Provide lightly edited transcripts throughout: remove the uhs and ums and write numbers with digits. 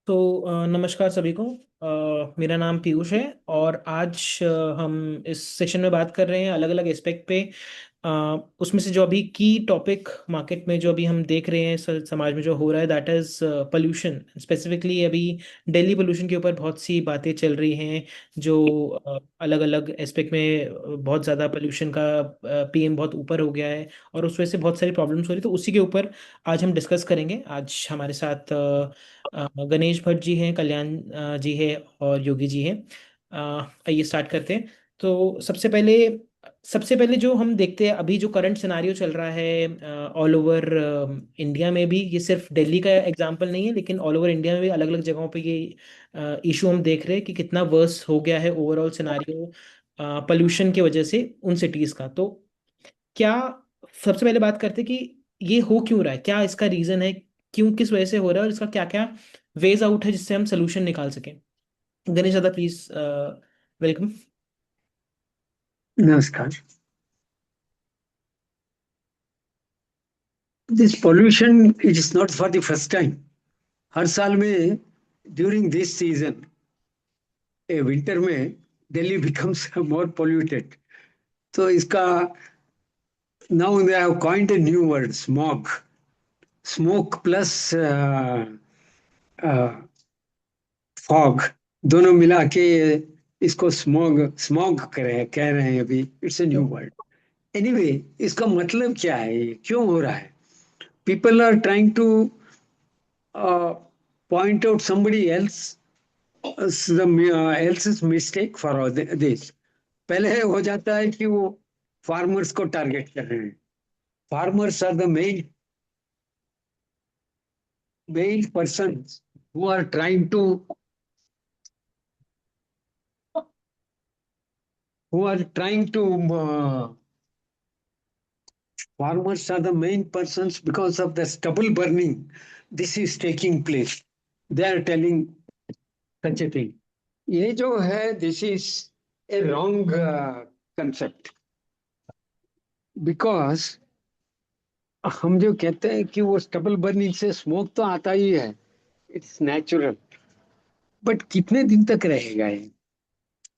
नमस्कार सभी को। मेरा नाम पीयूष है और आज हम इस सेशन में बात कर रहे हैं अलग अलग एस्पेक्ट पे। अ, उसमें से जो अभी की टॉपिक मार्केट में जो अभी हम देख रहे हैं समाज में जो हो रहा है दैट इज़ पोल्यूशन। स्पेसिफिकली अभी दिल्ली पोल्यूशन के ऊपर बहुत सी बातें चल रही हैं जो अलग अलग एस्पेक्ट में बहुत ज़्यादा पोल्यूशन का पीएम बहुत ऊपर हो गया है और उस वजह से बहुत सारी प्रॉब्लम्स हो रही है। तो उसी के ऊपर आज हम डिस्कस करेंगे। आज हमारे साथ गणेश भट्ट जी हैं, कल्याण जी है और योगी जी हैं। आइए स्टार्ट करते हैं। तो सबसे पहले जो हम देखते हैं अभी जो करंट सिनारियो चल रहा है ऑल ओवर इंडिया में भी, ये सिर्फ दिल्ली का एग्जांपल नहीं है लेकिन ऑल ओवर इंडिया में भी अलग अलग जगहों पे ये इशू हम देख रहे हैं कि कितना वर्स हो गया है ओवरऑल सिनारियो पोल्यूशन की वजह से उन सिटीज का। तो क्या सबसे पहले बात करते हैं कि ये हो क्यों रहा है, क्या इसका रीजन है, क्यों किस वजह से हो रहा है और इसका क्या क्या वेज आउट है जिससे हम सोल्यूशन निकाल सकें। गणेश दादा प्लीज, वेलकम। नमस्कार। This pollution it is not for the first time. हर साल में ड्यूरिंग दिस सीजन विंटर में दिल्ली बिकम्स मोर पोल्यूटेड। तो इसका now they have coined A new word, smog. Smoke plus fog दोनों मिला के इसको स्मॉग स्मॉग कह रहे हैं अभी। It's a new word. Anyway, इसका मतलब क्या है, ये क्यों हो रहा है? People are trying to point out somebody else's mistake for all this. पहले हो जाता है कि वो फार्मर्स को टारगेट कर रहे हैं। Farmers are the main person who are trying to who are trying to farmers are the main persons because of the stubble burning. This is taking place. They are telling such a thing. ये जो है, this is a wrong concept because हम जो कहते हैं कि वो stubble burning से स्मोक तो आता ही है, इट्स नेचुरल। बट कितने दिन तक रहेगा ये?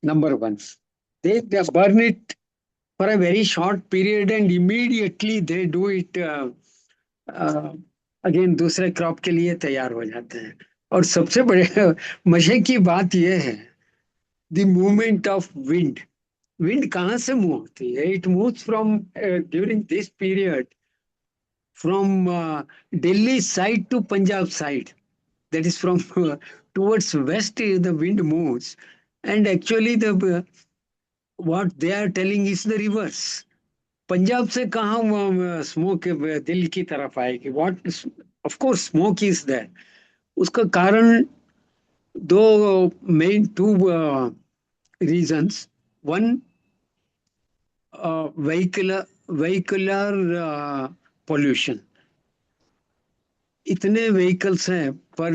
Number one, they burn it for a very short period and immediately they do it again, दूसरे क्रॉप के लिए तैयार हो जाते हैं। और सबसे बड़े मजे की बात यह है, the movement of wind. Wind कहाँ से मूव होती है? It moves from during this period from Delhi side to Punjab side. That is from towards west, the wind moves, and actually the what they are telling is the reverse. Punjab से कहाँ smoke Delhi की तरफ आएगी? What, of course smoke is there. उसका कारण दो main two reasons. One, vehicular pollution. इतने vehicles हैं पर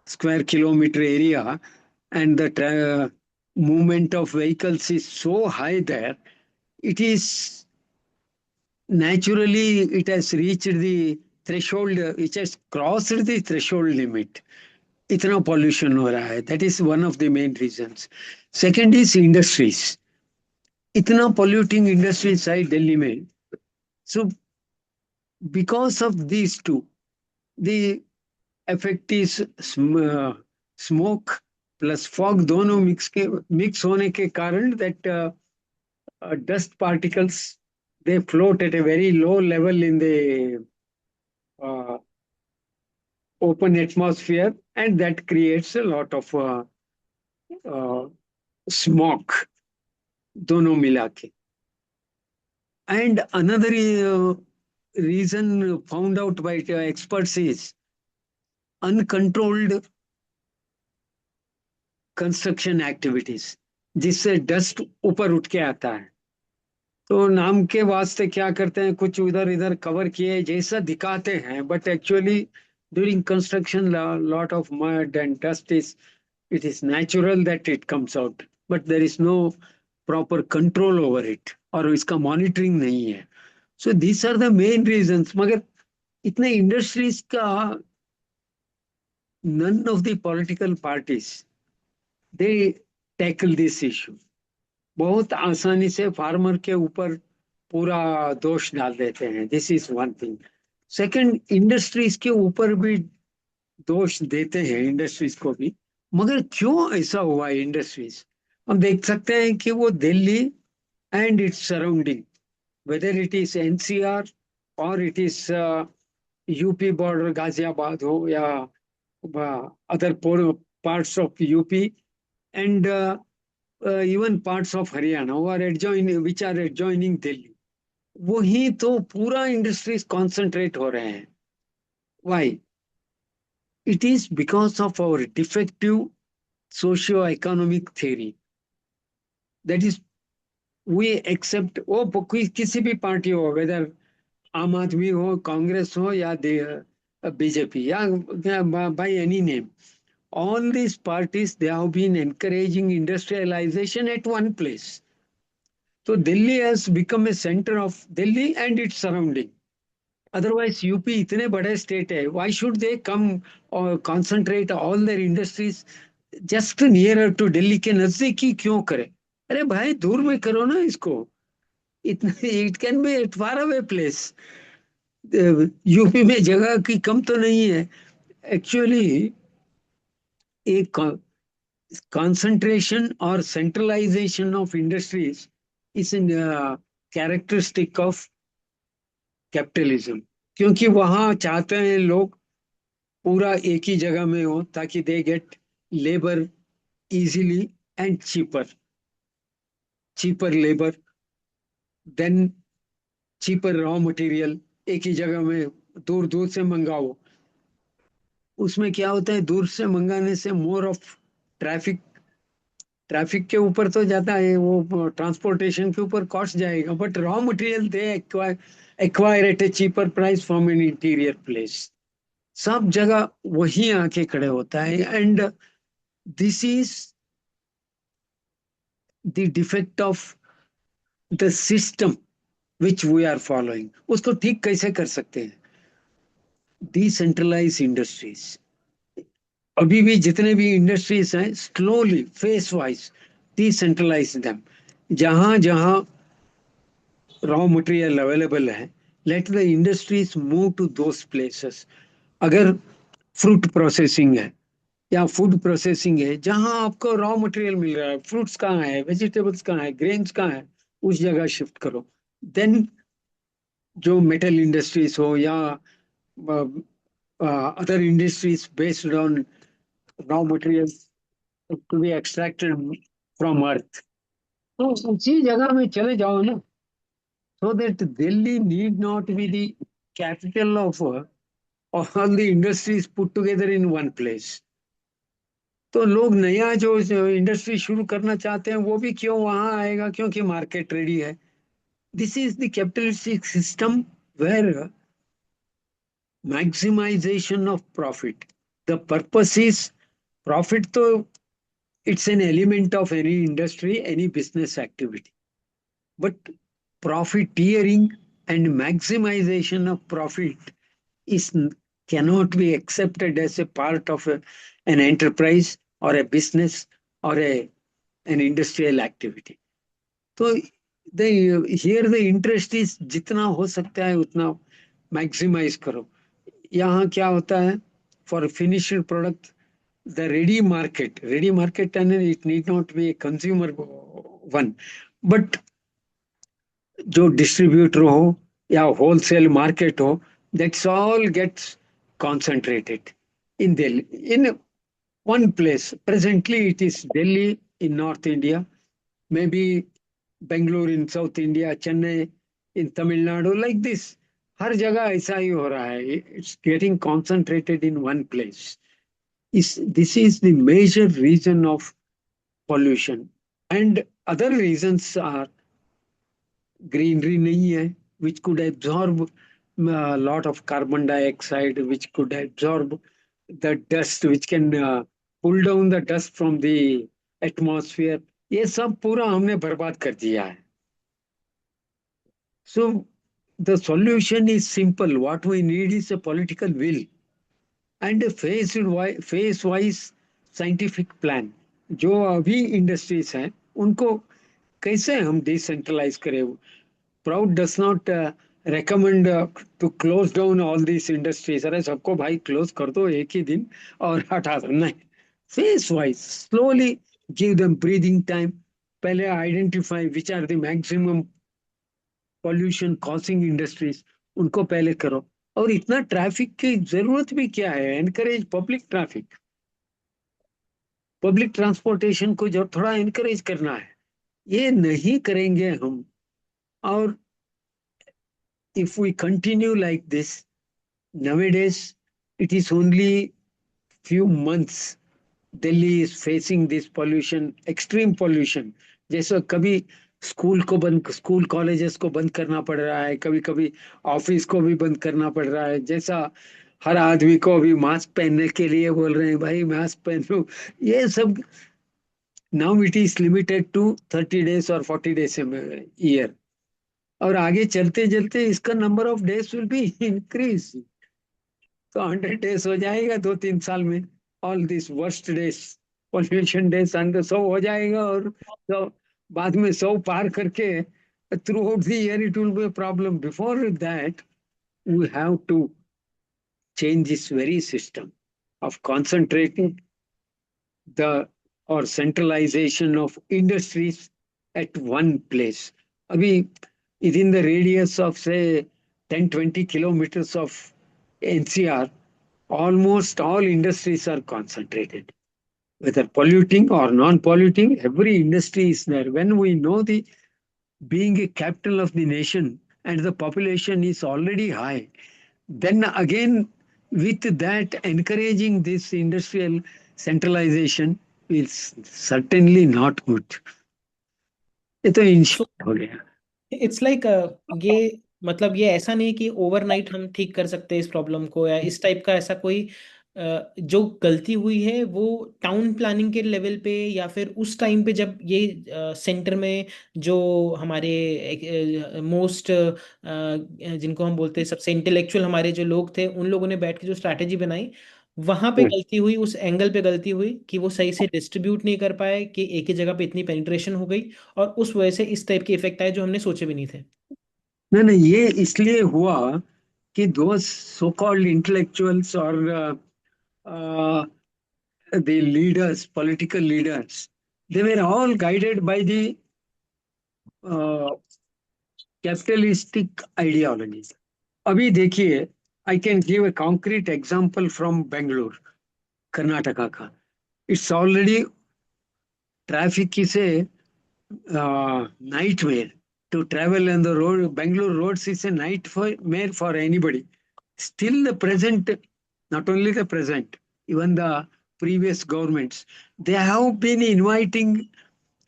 square kilometer area, and the movement of vehicles is so high there. It is naturally, it has reached the threshold, it has crossed the threshold limit. इतना pollution हो रहा है, that is one of the main reasons. Second is industries. इतना polluting industries है दिल्ली में. So because of these two, the effect is smoke plus fog, दोनों mix होने के कारण that dust particles, they float at a very low level in the uh, open atmosphere, and that creates a lot of uh, smoke, दोनों मिला के. And another reason found out by experts is uncontrolled construction activities, जिससे dust ऊपर उठ के आता है. तो नाम के वास्ते क्या करते हैं, कुछ उधर इधर कवर किए जैसा दिखाते हैं, but actually during construction lot of mud and dust is, it is natural that it comes out, but there is no proper control over it, और इसका मॉनिटरिंग नहीं है. So these are the main reasons. मगर इतने industries का, none of the political parties they tackle this issue. बहुत आसानी से फार्मर के ऊपर पूरा दोष डाल देते हैं. This is one thing. Second, industries के ऊपर भी दोष देते हैं, इंडस्ट्रीज को भी. मगर क्यों ऐसा हुआ है इंडस्ट्रीज? हम देख सकते हैं कि वो Delhi and its surrounding, whether it is NCR और it is UP border, Ghaziabad हो या other parts of UP, and even parts of Haryana who are adjoining, which are adjoining Delhi. वही तो पूरा इंडस्ट्रीज कॉन्सेंट्रेट हो रहे हैं. Why? It is because of our defective socio-economic theory. That is, we accept वो कोई किसी भी पार्टी हो, वेदर आम आदमी हो, कांग्रेस हो या बीजेपी या by any name, all these parties they have been encouraging industrialization at one place. So Delhi has become a center of Delhi and its surrounding. Otherwise, UP इतने बड़े state है, why should they come or concentrate all their industries just nearer to Delhi? के नजदीक ही क्यों करें? अरे भाई दूर में करो ना इसको. इतने it can be at far away place. UP में जगह की कम तो नहीं है. एक्चुअली एक concentration or centralization of industries is a characteristic of capitalism. क्योंकि वहां चाहते हैं लोग पूरा एक ही जगह में हो ताकि they get labour easily and cheaper labour, then cheaper raw material. एक ही जगह में दूर दूर से मंगाओ. उसमें क्या होता है, दूर से मंगाने से मोर ऑफ ट्रैफिक, ट्रैफिक के ऊपर तो जाता है, वो ट्रांसपोर्टेशन के ऊपर कॉस्ट जाएगा, but raw material they acquire at a cheaper price from an interior place. सब जगह वही आके खड़े होता है. And this is the defect of the system which we are following. उसको ठीक कैसे कर सकते हैं? Decentralise industries. अभी भी जितने भी इंडस्ट्रीज हैं, slowly phase wise decentralise them. जहां जहां रॉ मटेरियल अवेलेबल है, let the industries move to those places. अगर फ्रूट प्रोसेसिंग है या फूड प्रोसेसिंग है, जहां आपको रॉ मटेरियल मिल रहा है, फ्रूट्स कहाँ है, वेजिटेबल्स कहाँ है, ग्रेन्स कहाँ है, उस जगह शिफ्ट करो. देन जो मेटल इंडस्ट्रीज हो या other industries based on raw material to be extracted from earth, तो उसी जगह में चले जाओ ना. So that Delhi need not be the capital of all the industries put together in one place. तो लोग नया जो इंडस्ट्री शुरू करना चाहते हैं वो भी क्यों वहां आएगा? क्योंकि मार्केट रेडी है. This is the capitalistic system where maximization of profit. The purpose is profit. तो it's an element of any industry, any business activity. But profiteering and maximization of profit is cannot be accepted as a part of an enterprise or a business or an industrial activity. So here the interest is जितना हो सकता है उतना maximize करो. यहाँ क्या होता है, for finished product, the ready market and it need not be a consumer one, but जो डिस्ट्रीब्यूटर हो या होलसेल मार्केट हो, that's all gets concentrated in Delhi, in one place. Presently, it is Delhi in North India, maybe Bangalore in South India, Chennai in Tamil Nadu, like this. हर जगह ऐसा ही हो रहा है. It's getting concentrated in one place. This is the major reason of pollution. And other reasons are greenery नहीं है, which could absorb a lot of carbon dioxide, which could absorb the dust, which can pull down the dust from the atmosphere. ये सब पूरा हमने बर्बाद कर दिया है. So The solution is simple. What we need is a political will and a phase wise scientific plan. जो अभी इंडस्ट्रीज हैं उनको कैसे हम डिसेंट्रलाइज करें. Proud does not recommend to close down all these industries. अरे सबको भाई क्लोज कर दो एक ही दिन और हटा दो, नहीं. Phase wise slowly give them breathing time. पहले identify which are the maximum pollution causing industries, उनको पहले करो. और इतना ट्रैफिक की जरूरत भी क्या है. Encourage public traffic, public transportation को जो थोड़ा एनकरेज करना है. ये नहीं करेंगे हम. और if we continue like this, nowadays it is only few months Delhi is facing this pollution, extreme pollution. जैसे कभी स्कूल कॉलेजेस को बंद करना पड़ रहा है, कभी कभी ऑफिस को भी बंद करना पड़ रहा है. जैसा हर आदमी को अभी मास्क पहनने के लिए बोल रहे हैं, भाई मास्क पहनो. ये सब now it is limited to 30 days और 40 days ईयर. और आगे चलते चलते इसका number of days will be increase. तो 100 days हो जाएगा 2-3 साल में. All this worst days, pollution days, 100 हो जाएगा. और तो बाद में 100 पार करके throughout the year it will be problem. Before that we have to change this very system of concentrating the or centralization of industries at one place. Abhi, within the radius of say 10-20 kilometers of NCR, almost all industries are concentrated. Whether polluting or non-polluting, every industry is there. When we know the being a capital of the nation and the population is already high, then again with that encouraging this industrial centralization is certainly not good. ये तो इन so short हो गया. It's like ये मतलब ये ऐसा नहीं कि ओवरनाइट हम ठीक कर सकते हैं इस प्रॉब्लम को, या इस टाइप का ऐसा कोई जो गलती हुई है वो टाउन प्लानिंग के लेवल पे, या फिर उस टाइम पे जब ये सेंटर में जो हमारे मोस्ट जिनको हम बोलते हैं सबसे इंटेलेक्चुअल हमारे जो लोग थे, उन लोगों ने बैठ के जो स्ट्रैटेजी बनाई, वहां पे गलती हुई, उस एंगल पे गलती हुई कि वो सही से डिस्ट्रीब्यूट नहीं कर पाए, कि एक ही जगह पे इतनी पेनिट्रेशन हो गई और उस वजह से इस टाइप के इफेक्ट आए जो हमने सोचे भी नहीं थे। नहीं नहीं, ये इसलिए हुआ कि दो सो कॉल्ड इंटेलेक्चुअल्स और the leaders, political leaders, they were all guided by the capitalistic ideology. अभी देखिए, I can give a concrete example from Bengaluru, Karnataka का. इट्स ऑलरेडी ट्रैफिक से nightmare to travel on the road. Bangalore roads is a nightmare for anybody. Still the present, not only the present, even the previous governments, they have been inviting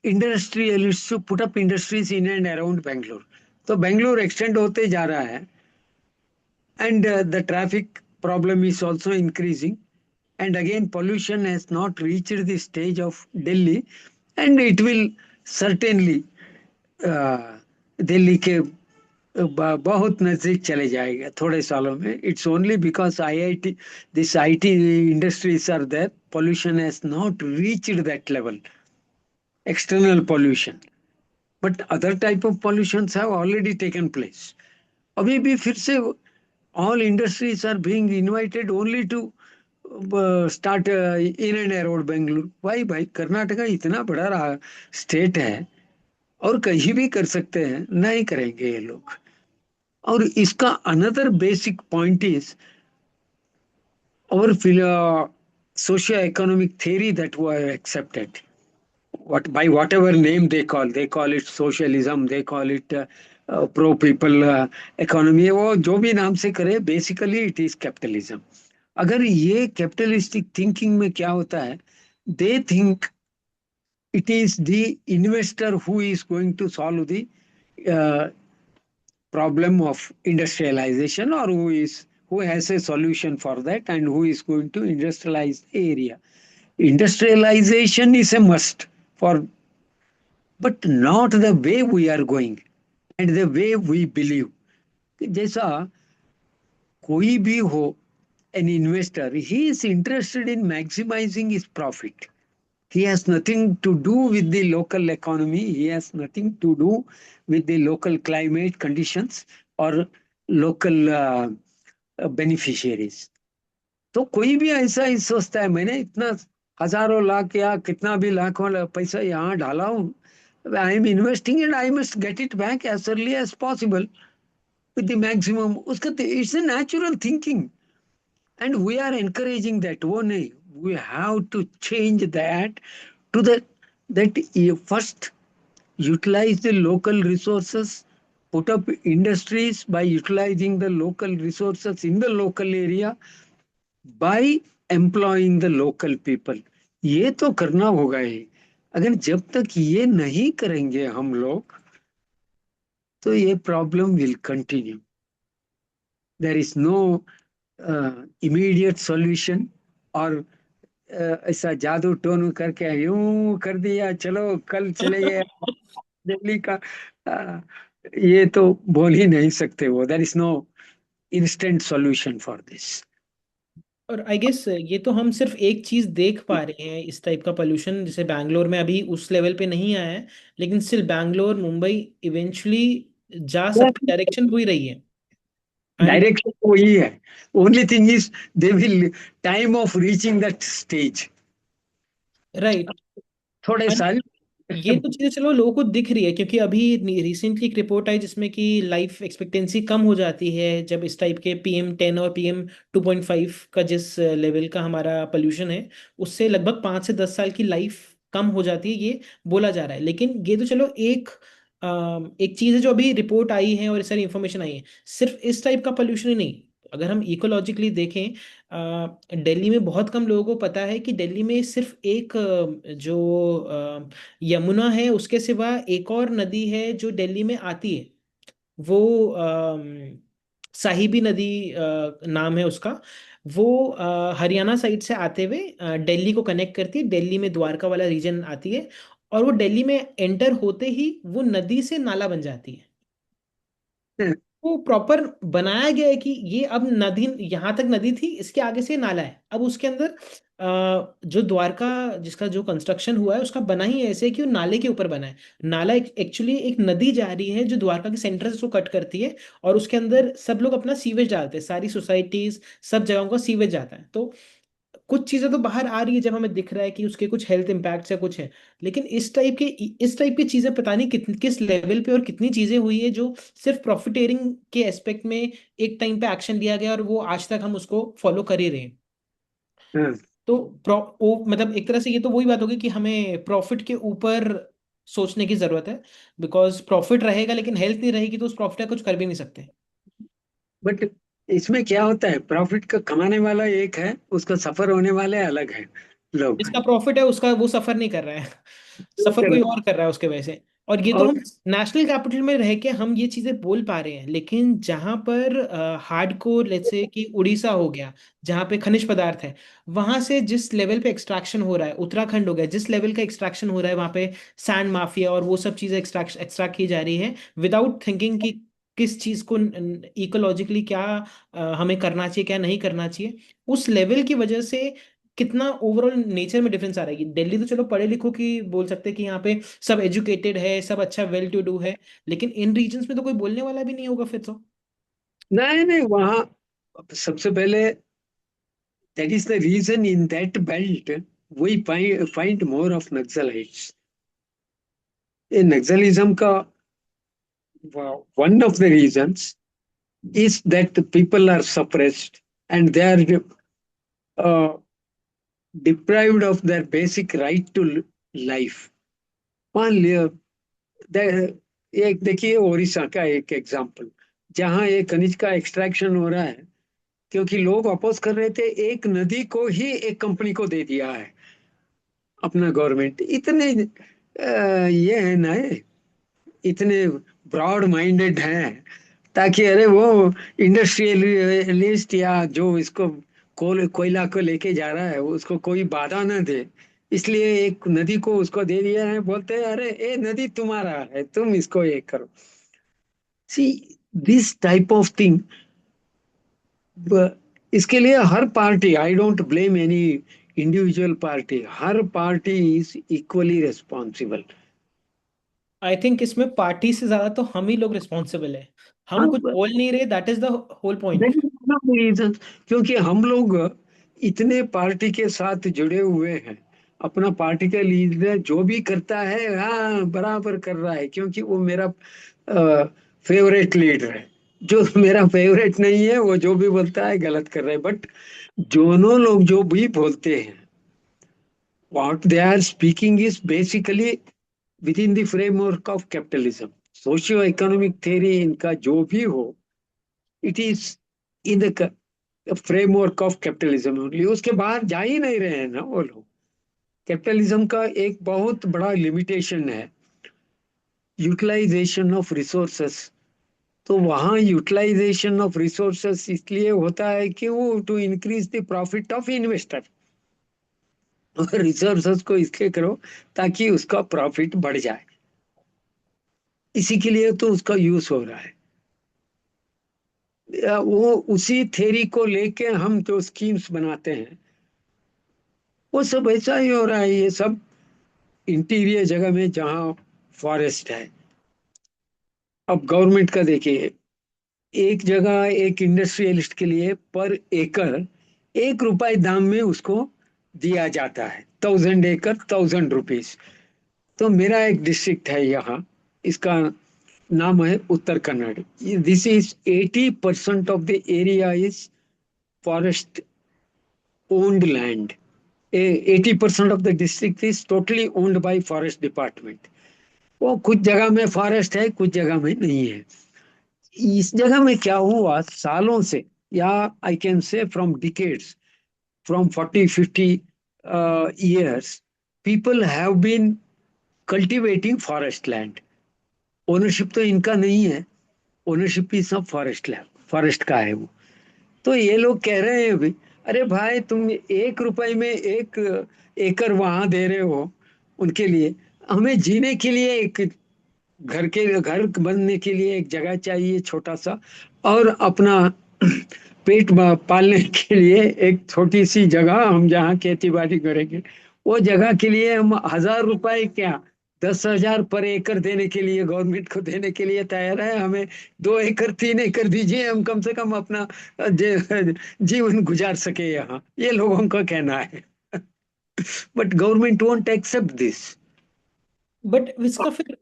industrialists to put up industries in and around Bangalore. तो Bangalore extend होते जा रहा है. And the traffic problem is also increasing. And again, pollution has not reached the stage of Delhi, and it will certainly Delhi के बहुत नजदीक चले जाएगा थोड़े सालों में. It's only because IIT, this IT industries are there, pollution has not reached that level, external pollution. But other type of pollutions have already taken place. अभी भी फिर से all industries are being invited only to start in and around Bangalore. Why भाई, कर्नाटका इतना बड़ा रहा state है और कहीं भी कर सकते हैं, नहीं करेंगे ये लोग. और इसका अनदर बेसिक पॉइंट इज और socio economic theory that were accepted, what by whatever name they call it socialism, they call it pro people economy, वो जो भी नाम से करे, बेसिकली इट इज कैपिटलिज्म. अगर ये कैपिटलिस्टिक थिंकिंग में क्या होता है, they think it is the investor who is going to solve the uh, problem of industrialization, or who has a solution for that and who is going to industrialize area. Industrialization is a must for, but not the way we are going and the way we believe. जैसा कोई भी हो, an investor, he is interested in maximizing his profit. He has nothing to do with the local economy. He has nothing to do with the local climate conditions or local beneficiaries. तो कोई भी ऐसा ही सोचता है, मैंने इतना हजारों लाख या कितना भी लाखों पैसा यहाँ डाला हूँ, I am investing and I must get it back as early as possible with the maximum. उसका it's a natural thinking and we are encouraging that. वो नहीं, we have to change that to the that first utilize the local resources, put up industries by utilizing the local resources in the local area, by employing the local people। ये तो करना होगा ही। अगर जब तक ये नहीं करेंगे हम लोग, तो ये problem will continue. There is no immediate solution. और ऐसा जादू टोन करके यूं कर दिया, चलो कल चले गए दिल्ली का, अ, ये तो बोल ही नहीं सकते वो। There is no instant solution for this. और आई गेस ये तो हम सिर्फ एक चीज देख पा रहे हैं, इस टाइप का पोल्यूशन जैसे बैंगलोर में अभी उस लेवल पे नहीं आया है, लेकिन स्टिल बैंगलोर मुंबई इवेंचुअली जा सकती डायरेक्शन वही रही है। एंड डायरेक्शन वही है। Only thing is they will time of reaching that stage right. थोड़े साल। ये तो चीजें चलो लोगों को दिख रही है, क्योंकि अभी रिसेंटली एक रिपोर्ट आई जिसमें कि लाइफ एक्सपेक्टेंसी कम हो जाती है जब इस टाइप के PM10 और PM2.5 का जिस लेवल का हमारा पोल्यूशन है, उससे लगभग 5 से 10 साल की लाइफ कम हो जाती है, ये बोला जा रहा है। लेकिन ये तो चलो एक चीज़ है जो अभी रिपोर्ट आई है और इस सारी इंफॉर्मेशन आई है। सिर्फ इस टाइप का पोल्यूशन ही नहीं, अगर हम इकोलॉजिकली देखें, दिल्ली में बहुत कम लोगों को पता है कि दिल्ली में सिर्फ एक जो यमुना है उसके सिवा एक और नदी है जो दिल्ली में आती है। वो साहिबी नदी नाम है उसका। वो हरियाणा साइड से आते हुए दिल्ली को कनेक्ट करती है, दिल्ली में द्वारका वाला रीजन आती है, और वो दिल्ली में एंटर होते ही वो नदी से नाला बन जाती है। वो प्रॉपर बनाया गया है कि ये अब नदी, यहाँ तक नदी थी, इसके आगे से नाला है। अब उसके अंदर जो द्वारका जिसका जो कंस्ट्रक्शन हुआ है उसका बना ही ऐसे है कि वो नाले के ऊपर बना है। नाला एक्चुअली एक नदी जा रही है जो द्वारका के सेंटर से उसको कट करती है, और उसके अंदर सब लोग अपना सीवेज डालते हैं, सारी सोसाइटीज सब जगहों का सीवेज जाता है। तो कुछ चीजें तो बाहर आ रही है जब हमें दिख रहा है कि उसके कुछ हेल्थ इम्पैक्ट्स या कुछ है, लेकिन इस टाइप की चीजें पता नहीं किस लेवल पे और कितनी चीजें हुई है जो सिर्फ प्रॉफिटेरिंग के एस्पेक्ट में एक टाइम पे एक्शन लिया गया और वो आज तक हम उसको फॉलो कर ही रहे हैं। तो मतलब एक तरह से ये तो वही बात होगी कि हमें प्रॉफिट के ऊपर सोचने की जरूरत है, बिकॉज प्रॉफिट रहेगा लेकिन हेल्थ नहीं रहेगी तो उस प्रॉफिट का कुछ कर भी नहीं सकते। बट इसमें क्या होता है, प्रॉफिट का कमाने वाला एक है, उसका सफर होने वाले अलग है लोग। जिसका प्रॉफिट है उसका वो सफर नहीं कर रहा है, सफर कोई और कर रहा है उसके वजह से। और ये तो और हम नेशनल कैपिटल में रह के हम ये चीजें बोल पा रहे हैं, लेकिन जहां पर हार्डकोर जैसे कि उड़ीसा हो गया, जहां पे खनिज पदार्थ है, वहां से जिस लेवल पे एक्सट्रैक्शन हो रहा है, उत्तराखंड हो गया जिस लेवल का एक्सट्रैक्शन हो रहा है, वहां पे सैंड माफिया और वो सब चीजें एक्सट्रैक्ट की जा रही है विदाउट थिंकिंग कि किस चीज को इकोलॉजिकली क्या हमें करना चाहिए क्या नहीं करना चाहिए। उस लेवल की वजह से कितना ओवरऑल नेचर में डिफरेंस आ रहा है। कि दिल्ली तो चलो पढ़े लिखो की बोल सकते हैं कि यहाँ पे सब एजुकेटेड है, सब अच्छा वेल टू डू है, लेकिन इन रीजन्स में तो कोई बोलने वाला भी नहीं होगा फिर तो। नहीं नहीं, वहाँ सबसे पहले, that is the reason in that belt we find more of naxalites. ये नक्सलिज्म का one of the reasons is that the people are suppressed and they are deprived of their basic right to life। मान लिया, एक देखिए उड़ीसा का एक example, जहाँ एक खनिज का एक्सट्रैक्शन हो रहा है, क्योंकि लोग अपोज कर रहे थे, एक नदी को ही एक कंपनी को दे दिया है अपना गवर्नमेंट। इतने ये है ना, इतने ब्रॉड माइंडेड हैं, ताकि अरे वो इंडस्ट्रियलिस्ट या जो इसको कोयला को लेके जा रहा है उसको कोई बाधा ना दे, इसलिए एक नदी को उसको दे दिया है। बोलते हैं अरे ये नदी तुम्हारा है, तुम इसको ये करो। See, this type of thing, इसके लिए हर party, I don't blame any individual party, हर party is equally responsible. I think इसमें पार्टी से ज्यादा तो हम ही लोग रिस्पॉन्सिबल है। हम कुछ अब बोल नहीं रहे, that is the whole point. that is one of the reasons, क्योंकि हम लोग इतने पार्टी के साथ जुड़े हुए हैं, अपना पार्टी का लीडर जो भी करता है हाँ बराबर कर रहा है, क्योंकि वो मेरा फेवरेट लीडर है। जो मेरा फेवरेट नहीं है वो जो भी बोलता है गलत कर रहा है। बट दोनों लोग जो भी बोलते हैं, what they are speaking is basically within the framework of capitalism, socio economic theory इनका जो भी हो, it is in the framework of capitalism only. उसके बाहर जा ही नहीं रहे हैं ना वो लोग। कैपिटलिज्म का एक बहुत बड़ा लिमिटेशन है यूटिलाइजेशन ऑफ रिसोर्सेस। तो वहां यूटिलाइजेशन ऑफ रिसोर्सेस इसलिए होता है कि वो to increase the profit of investor, और रिसोर्सेस को इसलिए करो ताकि उसका प्रॉफिट बढ़ जाए, इसी के लिए तो उसका यूज हो रहा है। वो उसी थ्योरी को लेके हम जो स्कीम्स बनाते हैं वो सब ऐसा ही हो रहा है। ये सब इंटीरियर जगह में जहाँ फॉरेस्ट है, अब गवर्नमेंट का देखिए, एक जगह एक इंडस्ट्रियलिस्ट के लिए पर एकड़ 1 रुपए दाम में उसको दिया जाता है, 1000 एकड़ 1000 रुपीज। तो मेरा एक डिस्ट्रिक्ट है यहाँ, इसका नाम है Uttara Kannada. This is 80% of the area is forest owned land. 80% of the district is totally owned by forest department. वो कुछ जगह में फॉरेस्ट है, कुछ जगह में नहीं है। इस जगह में क्या हुआ सालों से, या I can say from decades, from 40-50 years, people have been cultivating forest land। Ownership तो इनका नहीं है, ओनरशिप ही सब फॉरेस्ट लैंड, फॉरेस्ट का है वो। तो ये लोग कह रहे हैं अभी, अरे भाई तुम 1 रुपए में 1 एकड़ वहां दे रहे हो उनके लिए, हमें जीने के लिए एक घर बनने के लिए एक जगह चाहिए छोटा सा, और अपना पेट पालने के लिए एक छोटी सी जगह हम जहाँ खेती बाड़ी करेंगे, वो जगह के लिए हम 1000 रुपए क्या 10,000 पर एकड़ देने के लिए, गवर्नमेंट को देने के लिए तैयार है। हमें 2 एकड़ 3 एकड़ दीजिए, हम कम से कम अपना जीवन गुजार सके यहाँ, ये लोगों का कहना है। But government won't accept this. But इसका फिर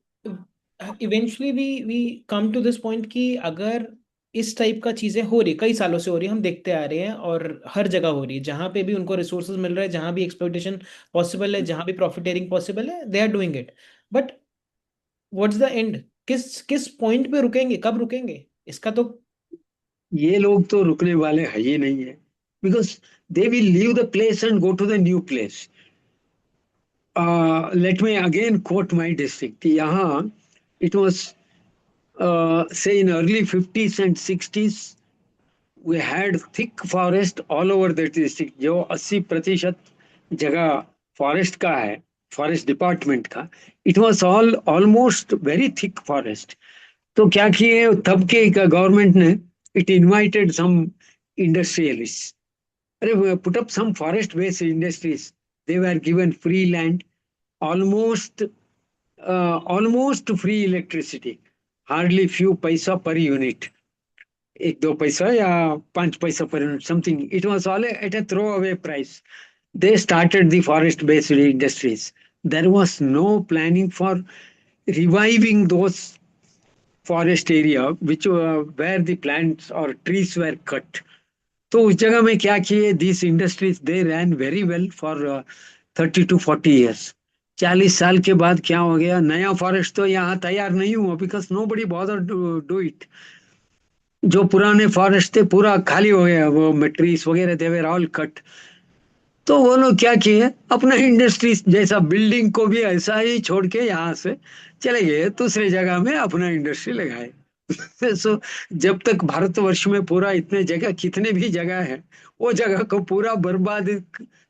eventually we come to this point कि अगर इस टाइप का चीजें हो रही, कई सालों से हो रही, हम देखते आ रहे हैं और हर जगह हो रही है, जहां पे भी उनको रिसोर्सेज मिल रहा है, जहां भी एक्सप्लॉइटेशन पॉसिबल है, जहां भी प्रॉफिटेरिंग पॉसिबल है, they are doing it. But what's the end? किस किस पॉइंट पे रुकेंगे, कब रुकेंगे इसका तो। ये लोग तो रुकने वाले है ही नहीं है, because they will leave the place and go to the new place. Let me again quote my district यहाँ। It was say in early 50s and 60s, we had thick forest all over the district। जो 80% जगह forest का है, forest department का, it was all almost very thick forest. तो क्या किए तब के गवर्नमेंट ने, इट इनवाइटेड सम इंडस्ट्रियलिस्ट, अरे put up some forest based industries, they were given free land, almost almost free electricity, hardly few पैसा per unit, 1-2 पैसा या 5 पैसा per unit, something. It was all at a throwaway price. They started the forest-based industries. There was no planning for reviving those forest area which where the plants or trees were cut. तो उस जगह में क्या किए, this industries they rain very well for 30 to 40 years। 40 साल के बाद क्या हो गया, नया फॉरेस्ट तो यहाँ तैयार नहीं हुआ, because nobody bother to do it. जो पुराने फॉरेस्ट थे पूरा खाली हो गया, वो ट्रीज वगैरह दे वर ऑल कट। तो वो लोग क्या किए, अपना इंडस्ट्री जैसा बिल्डिंग को भी ऐसा ही छोड़ के यहाँ से चले गए, दूसरे जगह में अपना इंडस्ट्री लगाए। सो जब तक भारतवर्ष में पूरा इतने जगह कितने भी जगह है, वो जगह को पूरा बर्बाद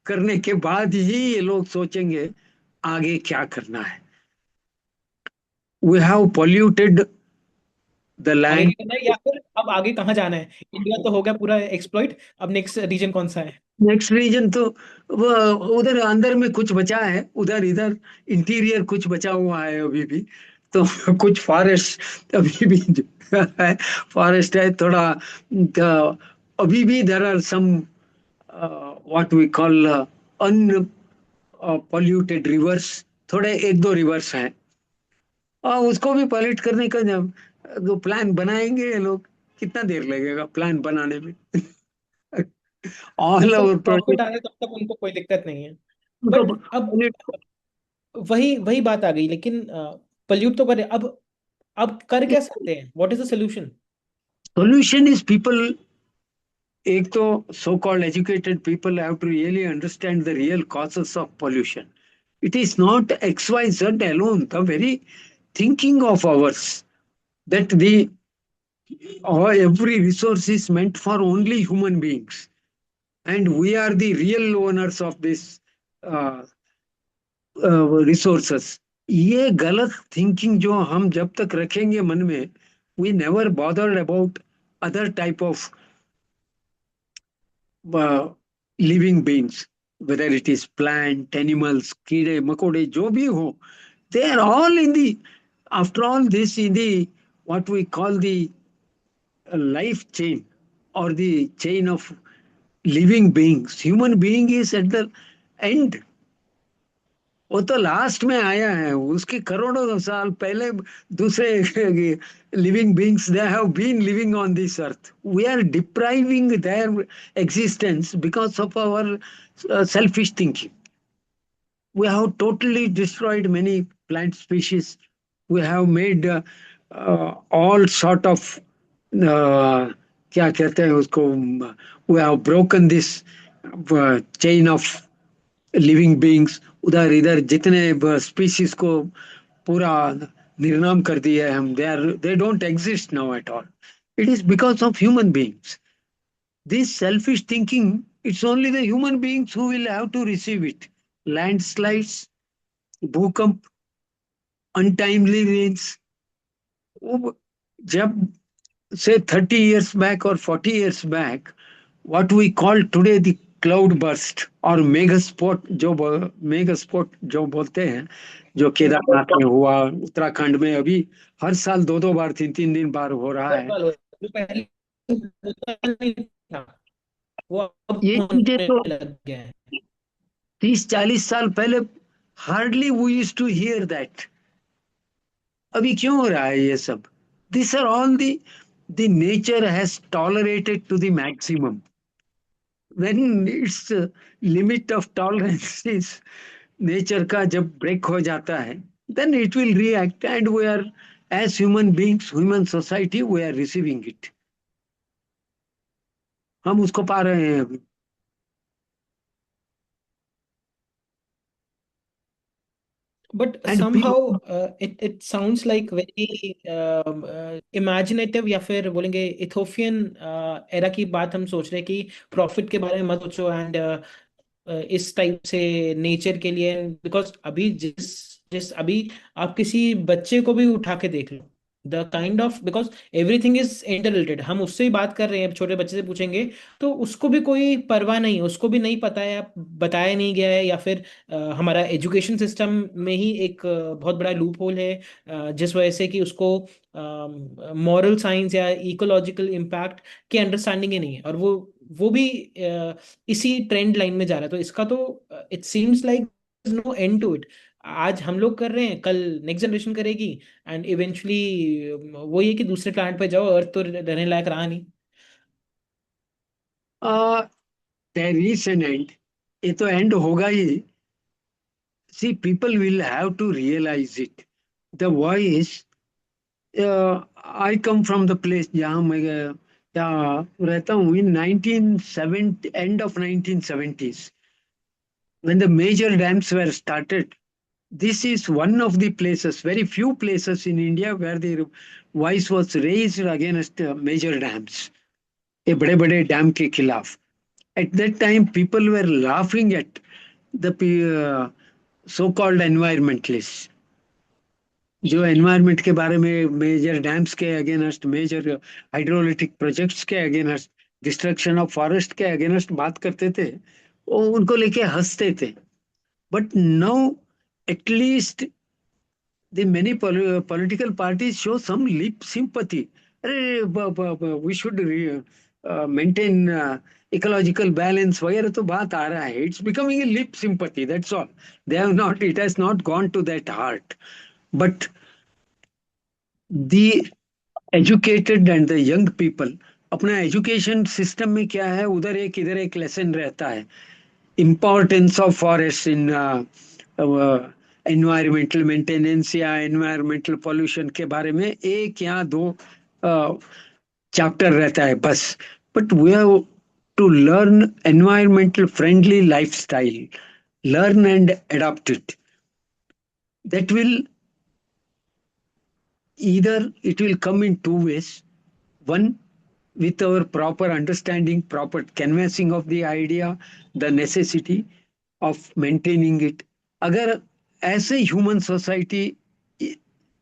करने के बाद ही ये लोग सोचेंगे आगे क्या करना है। वी हैव पॉल्यूटेड the आगे land. क्या करना है, या फिर अब आगे कहाँ जाना है? इंडिया तो हो गया पूरा एक्सप्लॉइट, अब नेक्स्ट रीजन कौन सा है? नेक्स्ट रीजन तो वो उधर अंदर में कुछ बचा है, उधर इधर इंटीरियर कुछ बचा हुआ है अभी भी। तो कुछ फॉरेस्ट अभी भी है, फॉरेस्ट है थोड़ा। अभी भी there are some what we call unpolluted rivers, थोड़े एक दो रिवर्स हैं। और उसको भी पॉल्यूट करने का जब जो प्लान बनाएंगे ये लोग, कितना देर लगेगा प्लान बनाने में। जब ऑल तक ओवर प्रॉफिट प्रोजेक्ट आ रहा है तब तक उनको कोई दिक्कत नहीं है। उनको बट अब pollute- वही वही बात आ गई, लेकिन पल्यूट तो करे। अब कर क्या सकते हैं? What is the solution? solution is people, एक तो so called educated people have to really understand the real causes of pollution. It is not XYZ alone, the very thinking of ours, that the every resource is meant for only human beings, and we are the real owners of this uh, resources. ये गलत thinking जो हम जब तक रखेंगे मन में, we never bothered about other type of living beings, whether it is plant, animals, कीड़े मकोड़े जो भी हो, they are all in the, after all this, in the what we call the life chain, or the chain of living beings. Human being is at the end, वो तो last में आया है, उसके करोड़ों साल पहले दूसरे living beings they have been living on this earth. We are depriving their existence because of our selfish thinking. We have totally destroyed many plant species. We have made all sort of uh, क्या कहते हैं उसको, we have broken this chain of living beings. उधर इधर जितने species को पूरा निर्नाम कर दिया है हम. They don't exist now at all. It is because of human beings. This selfish thinking, it's only the human beings who will have to receive it. Landslides, भूकंप, अनटाइमली रेन्स. जब say 30 years back or 40 years back, what we call today the cloud burst or megaspot, जो megaspot जो बोलते हैं, जो केदारनाथ में हुआ, उत्तराखंड में अभी हर साल दो दो बार, तीन तीन दिन बार हो रहा है. जो पहले होता नहीं था, वो अब ये चीजें होने तो लग गया है। 30-40 साल पहले hardly we use to hear that. अभी क्यों हो रहा है ये सब? This are all the nature has tolerated to the maximum. when its limit of tolerance is nature का जब ब्रेक हो जाता है, then it will react, and we are, as human beings, human society, we are receiving it. हम उसको पा रहे हैं अभी. But and somehow people, it sounds like very imaginative, या फिर बोलेंगे इथोपियन एरा की बात हम सोच रहे हैं कि प्रॉफिट के बारे में मत सोचो, एंड इस टाइप से नेचर के लिए। बिकॉज अभी जिस जिस अभी आप किसी बच्चे को भी उठा के देख लो, the kind of, because everything is inter related. हम उससे ही बात कर रहे हैं, छोटे बच्चे से पूछेंगे तो उसको भी कोई परवाह नहीं है, उसको भी नहीं पता है, बताया नहीं गया है, या फिर हमारा एजुकेशन सिस्टम में ही एक बहुत बड़ा लूप होल है, जिस वजह से कि उसको मॉरल साइंस या इकोलॉजिकल इम्पैक्ट की अंडरस्टैंडिंग ही नहीं है, और वो भी इसी ट्रेंड लाइन में जा रहा है। तो इसका तो it seems like no end to it. आज हम लोग कर रहे हैं, कल नेक्स्ट जनरेशन करेगी, एंड इवेंचुअली वो ये कि दूसरे प्लांट पे जाओ, अर्थ तो रहने लायक रहा नहीं। there is an end. ये तो एंड होगा ही. See, people will have to realize it. The voice, I come from the place जहाँ मैं क्या रहता हूँ, in 1970, end of 1970s, when the major dams were started. This is one of the places, very few places in India where the voice was raised against major dams, ये बड़े बड़े dam के खिलाफ. At that time, people were laughing at the so-called environmentalists. जो environment के बारे में, major dams के अगेंस्ट, मेजर हाइड्रोलिटिक प्रोजेक्ट्स के अगेंस्ट, डिस्ट्रक्शन ऑफ फॉरेस्ट के अगेंस्ट बात करते थे, वो उनको लेके हंसते थे। But now at least the many political parties show some lip sympathy. अरे we should maintain ecological balance वगैरह तो बात आ रहा है. It's becoming a lip sympathy. That's all. They have not. It has not gone to that heart. But the educated and the young people, अपना education system में क्या है, उधर एक इधर एक लेसन रहता है. Importance of forest in environmental maintenance या एनवायरमेंटल पोल्यूशन के बारे में एक या दो चैप्टर रहता है बस. But we have to learn environmental friendly lifestyle, learn and adopt it. That will either, it will come in two ways. One, with our proper understanding, proper canvassing of the idea, the necessity of maintaining it. Agar as a human society,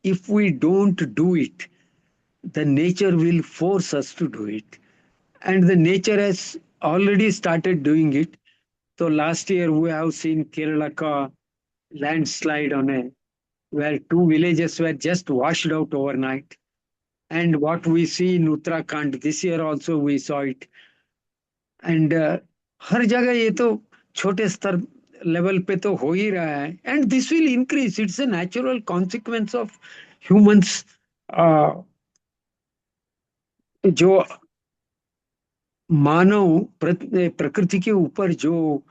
if we don't do it, the nature will force us to do it. And the nature has already started doing it. So last year we have seen Kerala ka landslide on a, where two villages were just washed out overnight. And what we see in Uttarakhand this year also we saw it. And हर जगह ये तो छोटे स्तर level पे तो हो ही रहा है. And this will increase. It's a natural consequence of humans, जो मानव प्रकृति के ऊपर जो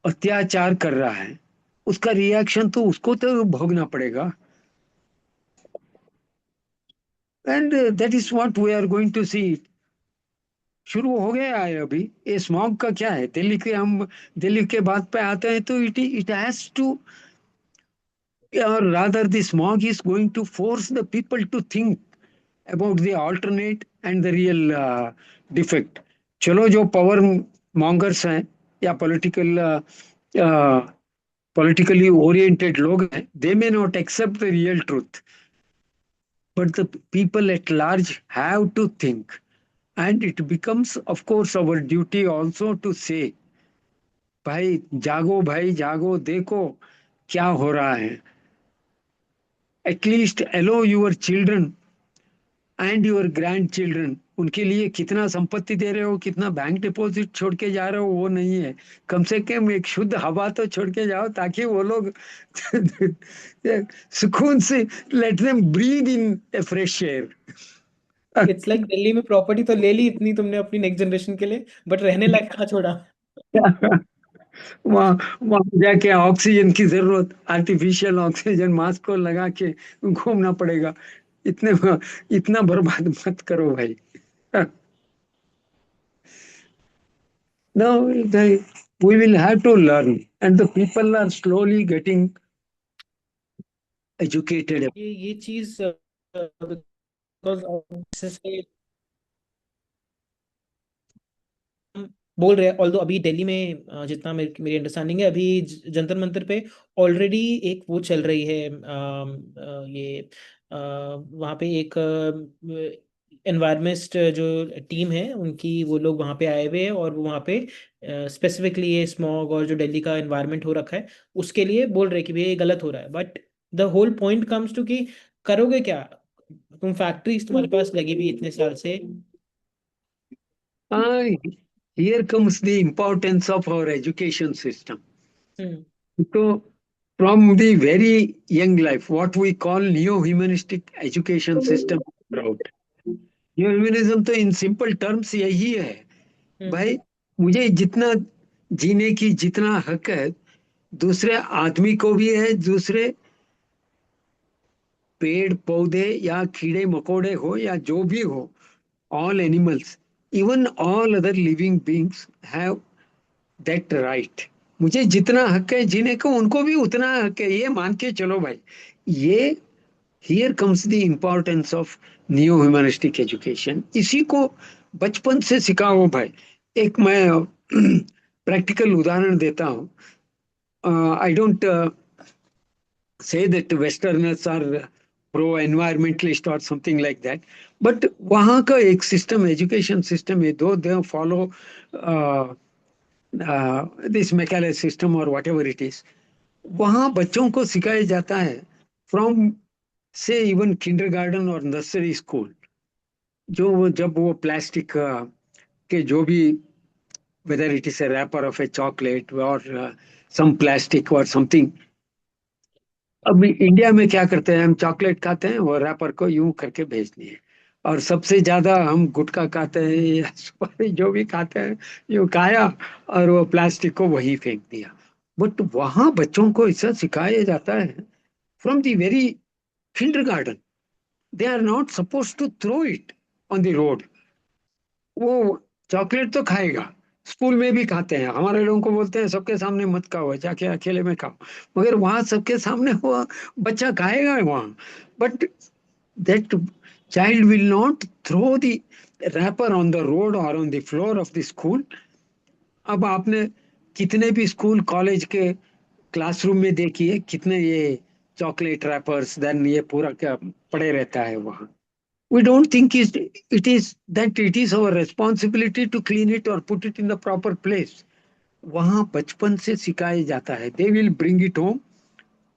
अत्याचार कर रहा है, उसका रिएक्शन तो उसको तो भोगना पड़ेगा. And that is what we are going to see. शुरू हो गया है अभी. ये स्मॉग का क्या है, दिल्ली के, हम दिल्ली के बात पे आते हैं तो it has to, or rather the smog is going to force the people to think about the alternate and the real defect. चलो जो पावर मॉन्गर्स हैं या politically oriented लोग हैं, they may not accept the real truth, but the people at large have to think. And it becomes, of course, our duty also to say, भाई जागो, देखो क्या हो रहा है. At least allow your children and your grand children, उनके लिए कितना संपत्ति दे रहे हो, कितना बैंक डिपॉजिट छोड़ के जा रहे हो, वो नहीं है. कम से कम एक शुद्ध हवा तो छोड़ के जाओ, ताकि वो लोग सुकून से, let them breathe in A fresh air. It's like Delhi में प्रॉपर्टी तो ले ली इतनी तुमने अपनी नेक्स्ट जनरेशन के लिए, बट रहने लायक कहाँ छोड़ा? वहाँ वहाँ जाके ऑक्सीजन की जरूरत, आर्टिफिशियल ऑक्सीजन मास्क को लगा के घूमना पड़ेगा. इतने इतना बर्बाद मत करो भाई. No, we will have to learn, and the people are slowly getting educated. ये चीज बिकॉज बोल रहे हैं, ऑल्दो अभी दिल्ली में जितना मेरी अंडरस्टैंडिंग है, अभी जंतर मंतर पे ऑलरेडी एक वो चल रही है, ये वहाँ पे एक एनवायरमेंट जो टीम है उनकी, वो लोग वहाँ पे आए हुए हैं और वो वहाँ पे स्पेसिफिकली ये स्मॉग और जो दिल्ली का एनवायरनमेंट हो रखा है उसके लिए बोल रहे हैं कि भैया ये गलत हो रहा है. But the whole point comes to कि करोगे क्या तुम? फैक्ट्रीज तुम्हारे पास लगी भी इतने साल से. Ah, here comes the importance of our education system. Hmm. So, from the very young life, what we call neo-humanistic education system route. Neo-humanism तो in simple terms यही है. हम्म. भाई, मुझे जितना जीने की जितना हक है, दूसरे आदमी को भी है, दूसरे पेड़ पौधे या कीड़े मकोड़े हो या जो भी हो, all animals, even all other living beings have that right. मुझे जितना हक है जीने को, उनको भी उतना हक है, ये मान के चलो भाई. ये here comes the importance of new humanistic education. इसी को बचपन से सिखाओ भाई. एक मैं प्रैक्टिकल उदाहरण देता हूँ. I don't say that Westerners are pro environmentalist और समथिंग लाइक दैट, बट वहाँ का एक सिस्टम, एजुकेशन सिस्टम है, दो they follow this Macaulay system और वट एवर इट इज, वहाँ बच्चों को सिखाया जाता है फ्रॉम से इवन किंडरगार्टन और नर्सरी स्कूल, जब वो प्लास्टिक के जो भी, whether it is a wrapper of a chocolate or some plastic or something. अब इंडिया में क्या करते हैं, हम चॉकलेट खाते हैं और रैपर को यूं करके भेज दिए, और सबसे ज्यादा हम गुटखा खाते हैं या सुपारी जो भी खाते हैं, यूं खाया और वो प्लास्टिक को वही फेंक दिया। बट वहां बच्चों को ऐसा सिखाया जाता है from the very kindergarten, they are not suppose to throw it on the road. वो चॉकलेट तो खाएगा, स्कूल में भी खाते हैं, हमारे लोगों को बोलते हैं सबके सामने मत खाओ, जाके अकेले में खाओ, मगर वहां सबके सामने वो बच्चा खाएगा वहां। But that child will not throw the wrapper on the road और on the floor of the school. अब आपने कितने भी स्कूल कॉलेज के क्लासरूम में देखिए, कितने ये चॉकलेट रैपर्स देन ये पूरा क्या पड़े रहता है वहां। We don't think it is that it is our responsibility to clean it or put it in the proper place. वहाँ बचपन से सिखाया जाता है, they will bring it home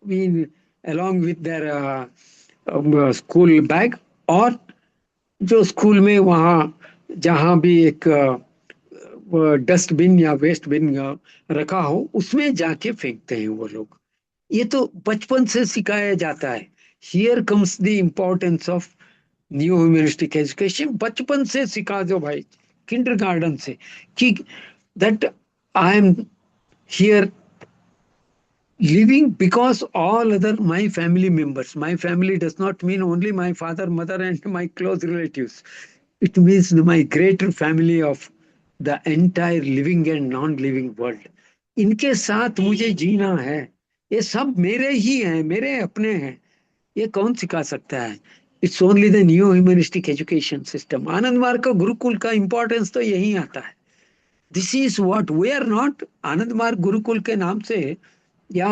we along with their school bag, और जो school में वहाँ जहाँ भी एक डस्टबिन या वेस्ट बिन रखा हो उसमें जाके फेंकते हैं वो लोग। ये तो बचपन से सिखाया जाता है। Here comes the importance of new humanistic education, बचपन से सिखा दो भाई, किंडरगार्टन से, कि that I am here living because all other my family members, my family does not mean only my father, mother and my close relatives, it means my greater family of the entire living and non living world, इनके साथ मुझे जीना है, ये सब मेरे ही हैं, मेरे अपने हैं, ये कौन सिखा सकता है? It's only the new humanistic education system. Ananda Marga का गुरुकुल का इंपॉर्टेंस तो यही आता है। This is what we are not, Ananda Marga gurukul के नाम से या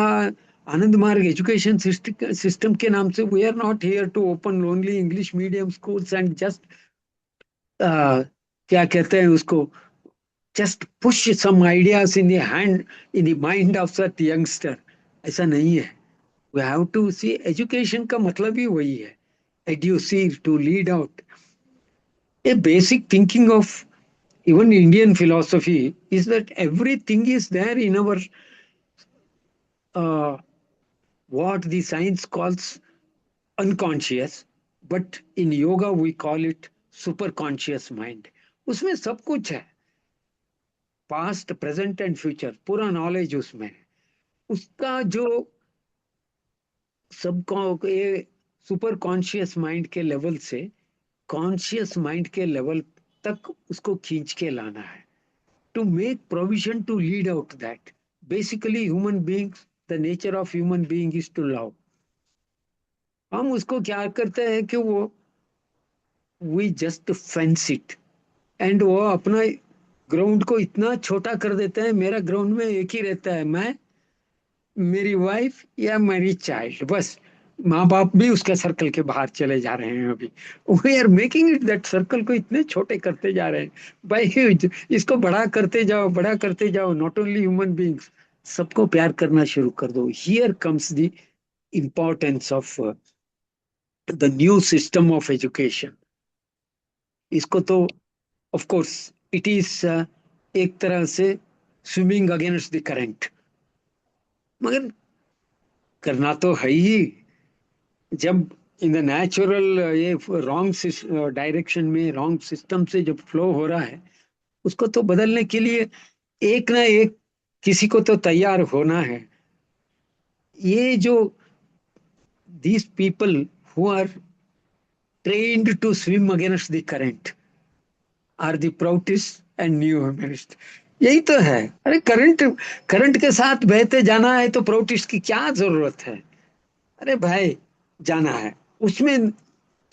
आनंद मार्ग एजुकेशन सिस्टम के नाम से we are not here to open only English medium schools and just क्या कहते हैं उसको, just push some ideas in the hand, in the mind of that youngster. ऐसा नहीं है। We have to see education का मतलब ही वही है, educe to lead out a basic thinking of even Indian philosophy is that everything is there in our uh, what the science calls unconscious, but in yoga we call it superconscious mind. उसमें सब कुछ है, past present and future, पूरा knowledge उसमें है। उसका जो सबको ये सुपर कॉन्शियस माइंड के लेवल से कॉन्शियस माइंड के लेवल तक उसको खींच के लाना है, to make provision to lead out that. Basically, human beings, the nature of human being is to love. हम उसको क्या करते हैं कि वो we just fence it, and वो अपना ग्राउंड को इतना छोटा कर देते हैं, मेरा ग्राउंड में एक ही रहता है, मैं, मेरी वाइफ या मेरी चाइल्ड, बस। माँ बाप भी उसके सर्कल के बाहर चले जा रहे हैं अभी। We are making it that circle को इतने छोटे करते जा रहे हैं भाई, इसको बड़ा करते जाओ, बड़ा करते जाओ। नॉट ओनली ह्यूमन बींग्स, सबको प्यार करना शुरू कर दो। Here comes the importance of the new system of education. इसको तो ऑफ कोर्स इट इज एक तरह से स्विमिंग अगेंस्ट द करंट, मगर करना तो है ही। जब इन द नेचुरल ये रॉन्ग डायरेक्शन में, रॉन्ग सिस्टम से जब फ्लो हो रहा है, उसको तो बदलने के लिए एक ना एक किसी को तो तैयार होना है। ये जो these people who are trained to swim against the current are the proudest and new humanist. यही तो है। अरे करंट, करंट के साथ बहते जाना है तो प्राउडिस्ट की क्या जरूरत है? अरे भाई, जाना है उसमें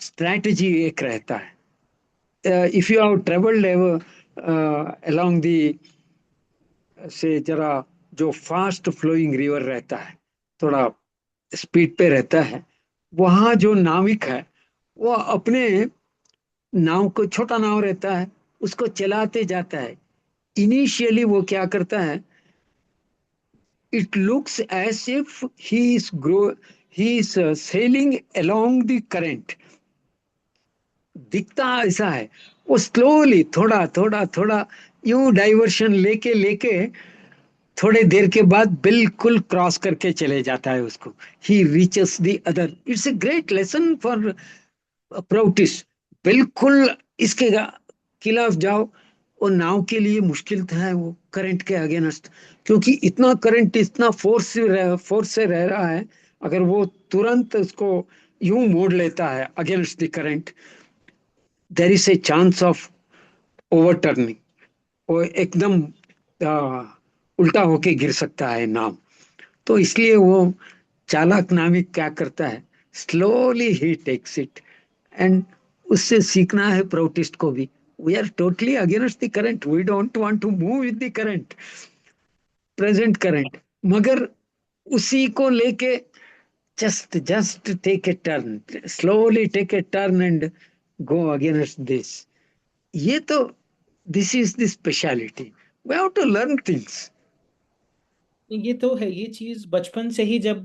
स्ट्रैटेजी एक रहता है। If you have travelled along the से जरा जो फास्ट फ्लोइंग रिवर रहता है, थोड़ा स्पीड पे रहता है, वहां जो नाविक है वो अपने नाव को, छोटा नाव रहता है, उसको चलाते जाता है। इनिशियली वो क्या करता है, it looks as if he is sailing along the current. दिखता ऐसा है। वो स्लोली थोड़ा थोड़ा थोड़ा यूं डाइवर्शन लेके लेके थोड़े देर के बाद बिल्कुल क्रॉस करके चले जाता है उसको। He reaches the other. It's a great lesson for प्रोटिस। बिल्कुल इसके खिलाफ जाओ, वो नाव के लिए मुश्किल था, वो करंट के अगेंस्ट। क्योंकि इतना करंट, इतना फोर्स से रह रहा है। अगर वो तुरंत उसको यूं मोड़ लेता है against the current, there is a chance of overturning. वो एकदम आ, उल्टा होके गिर सकता है नाव। तो इसलिए वो चालाक नाविक क्या करता है, slowly he takes it. And उससे सीखना है प्रोटिस्ट को भी। We are totally against the current, we don't want to move with the current, present current. मगर उसी को लेके just take a turn, slowly take a turn and go against this. ये तो, this is the speciality. We have to learn things. ये तो है, ये चीज बचपन से ही जब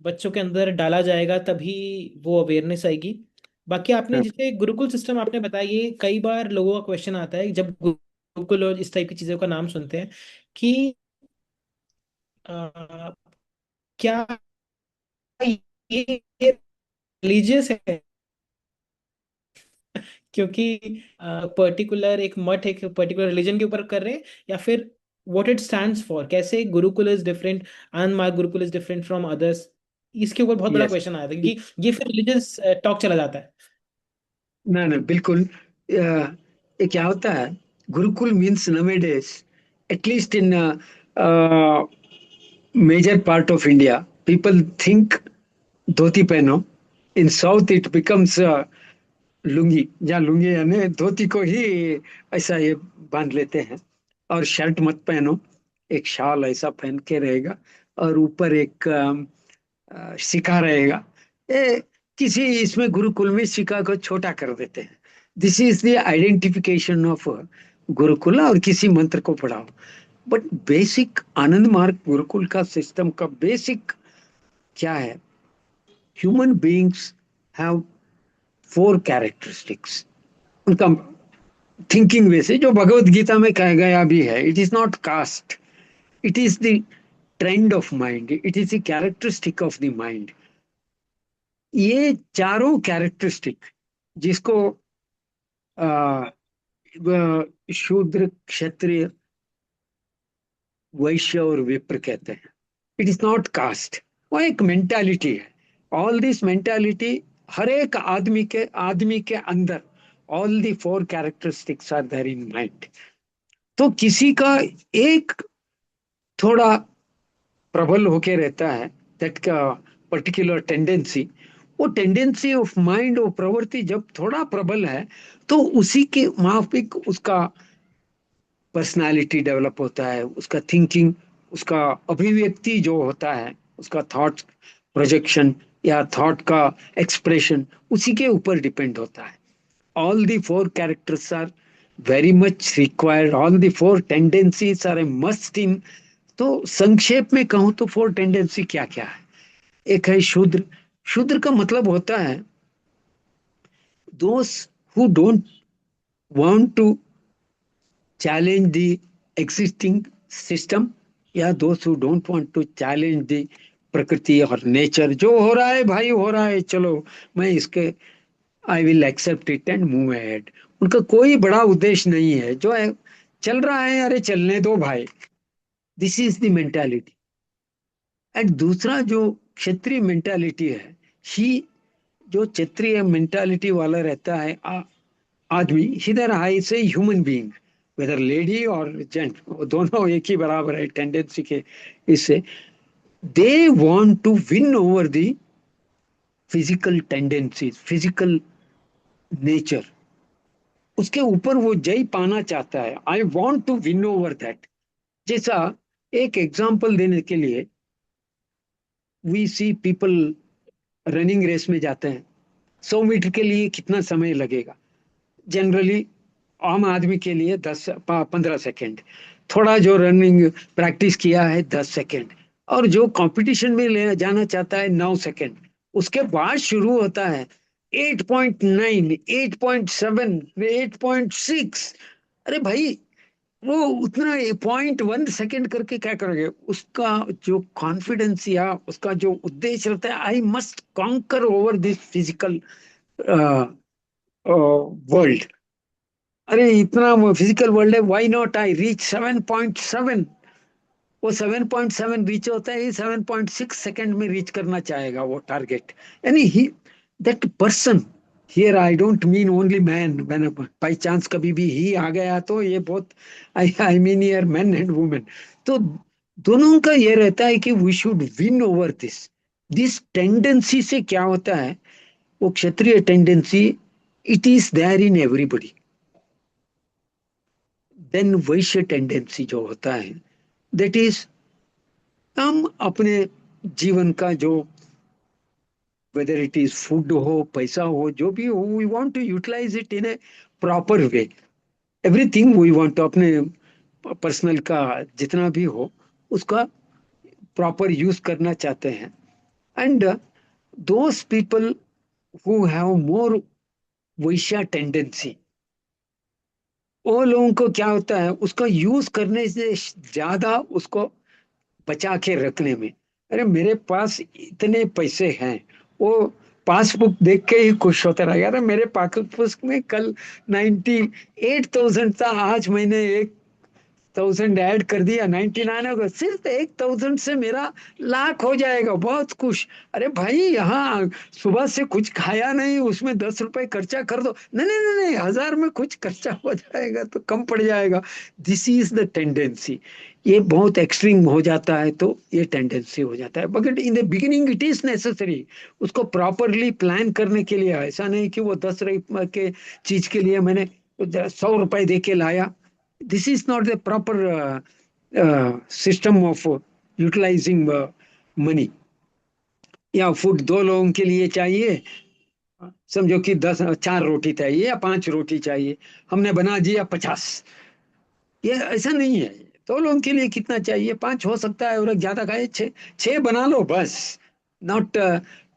बच्चों के अंदर डाला जाएगा तभी वो अवेयरनेस आएगी। बाकी आपने जैसे गुरुकुल सिस्टम आपने बताया, ये कई बार लोगों का क्वेश्चन आता है जब गुरुकुल और इस टाइप की चीजों का नाम सुनते हैं कि अ, क्या ये रिलीजियस है? क्योंकि पर्टिकुलर एक मठ एक पर्टिकुलर रिलीजन के ऊपर कर रहे हैं, या फिर व्हाट इट स्टैंड्स फॉर, कैसे Gurukul is different, Anand Gurukul is different from others. इसके ऊपर बहुत बड़ा यस। क्वेश्चन आया था क्योंकि ये फिर रिलीजियस टॉक चला जाता है। ना ना, बिल्कुल। ये क्या होता है, gurukul means nowadays, at least in major part of India, people think dhoti पहनो। In South it becomes lungi, या लुंगी यानी धोती को ही ऐसा ये बांध लेते हैं। और शर्ट मत पहनो, एक शाल ऐसा पहन के रहेगा, और ऊपर एक सिक्का रहेगा। ये किसी इसमें गुरुकुल में सिक्का को छोटा कर देते हैं। This is the identification of Gurukul. और किसी मंत्र को पढ़ाओ, बट बेसिक आनंद मार्ग गुरुकुल का सिस्टम का बेसिक क्या है, human beings have four characteristics. उनका थिंकिंग वे से जो भगवत गीता में कहा गया भी है, it is not caste, it is the trend of mind, it is the characteristic of the mind. ये चारों कैरेक्टरिस्टिक जिसको आ, शूद्र, क्षत्रिय, वैश्य और विप्र कहते हैं, इट इज नॉट कास्ट। वो एक मेंटालिटी है। ऑल दिस मेंटालिटी हर एक आदमी के अंदर, all the four characteristics are there in mind. तो किसी का एक थोड़ा प्रबल होके रहता है, दैट का पर्टिकुलर टेंडेंसी। वो टेंडेंसी ऑफ माइंड, वो प्रवृत्ति जब थोड़ा प्रबल है, तो उसी के माफिक उसका पर्सनालिटी डेवलप होता है, उसका थिंकिंग, उसका अभिव्यक्ति जो होता है, उसका थॉट प्रोजेक्शन या थॉट का एक्सप्रेशन उसी के ऊपर डिपेंड होता है। All the four characters are very much required, all the four tendencies are a must in. तो संक्षेप में कहूं तो फोर टेंडेंसी क्या क्या है। एक है शूद्र। शूद्र का मतलब होता है those who don't want to challenge the existing system, या those who don't want to challenge the प्रकृति और नेचर। जो हो रहा है भाई हो रहा है, चलो मैं इसके I will accept it and move ahead. उनका कोई बड़ा उद्देश्य नहीं है, जो है चल रहा है, अरे चलने दो भाई। This is the mentality. And दूसरा जो क्षेत्रीय मेंटालिटी है, ही जो क्षेत्रीय मेंटालिटी वाला रहता है आदमी, इधर आई से ह्यूमन बीइंग, वेदर लेडी और जेंट, वो दोनों एक ही बराबर है टेंडेंसी के। इससे they want to win over the physical tendencies, physical nature, उसके ऊपर वो जय पाना चाहता है। I want to win over that. जैसा एक एग्जांपल देने के लिए, we see people running race में जाते हैं, 100 मीटर के लिए कितना समय लगेगा? जनरली आम आदमी के लिए 15 सेकेंड। थोड़ा जो रनिंग प्रैक्टिस किया है 10 सेकेंड। और जो कंपटीशन में ले जाना चाहता है 9 सेकेंड। उसके बाद शुरू होता है 8.9, 8.7, 8.6। अरे भाई, वो उतना 0.1 सेकेंड करके क्या करोगे? उसका जो कॉन्फिडेंस या उसका जो उद्देश्य रहता है, I must conquer over this physical world. अरे इतना फिजिकल वर्ल्ड है, व्हाई नॉट आई रीच 7.7। वो 7.7 रीच होता है, 7.6 सेकेंड में रीच करना चाहेगा वो टारगेट। यानी he that person, here I don't mean only man, when by chance कभी भी ही आ गया तो ये बहुत, I mean here man and women. तो दोनों का ये रहता है कि we should win over this. This tendency से क्या होता है, वो Kshatriya tendency, it is there in everybody. Then Vaishya tendency जो होता है, दैट इज, हम अपने जीवन का जो, वेदर इट इज फूड हो, पैसा हो, जो भी हो, we want to utilise it in a proper way. Everything we want to अपने पर्सनल का जितना भी हो, उसका प्रॉपर यूज करना चाहते हैं। And those people who have more वैश्या टेंडेंसी, वो लोगों को क्या होता है, उसका यूज करने से ज्यादा उसको बचा के रखने में। अरे मेरे पास इतने पैसे हैं, वो पासबुक देख के ही खुश होता रहा यार, मेरे पासबुक में कल 98,000 था, आज मैंने 1,000 ऐड कर दिया, 99 होगा, सिर्फ 1,000 से मेरा लाख हो जाएगा, बहुत खुश। अरे भाई, यहाँ सुबह से कुछ खाया नहीं, उसमें 10 रुपए खर्चा कर दो, नहीं नहीं नहीं नहीं, 1,000 में कुछ खर्चा हो जाएगा तो कम पड़ जाएगा। This is the tendency. ये बहुत एक्सट्रीम हो जाता है तो ये टेंडेंसी हो जाता है, but in the beginning it is necessary. उसको प्रॉपरली प्लान करने के लिए, ऐसा नहीं कि वो 10 रुपए के चीज के लिए मैंने 100 रुपए दे के लाया। This is not the proper system of utilizing money। या फूड 2 लोगों के लिए चाहिए, समझो कि 4 रोटी चाहिए या 5 रोटी चाहिए, हमने बना दिया 50। ये ऐसा नहीं है। 2 लोगों के लिए कितना चाहिए? 5 हो सकता है, और एक ज्यादा खाए 6, 6 बना लो बस। नॉट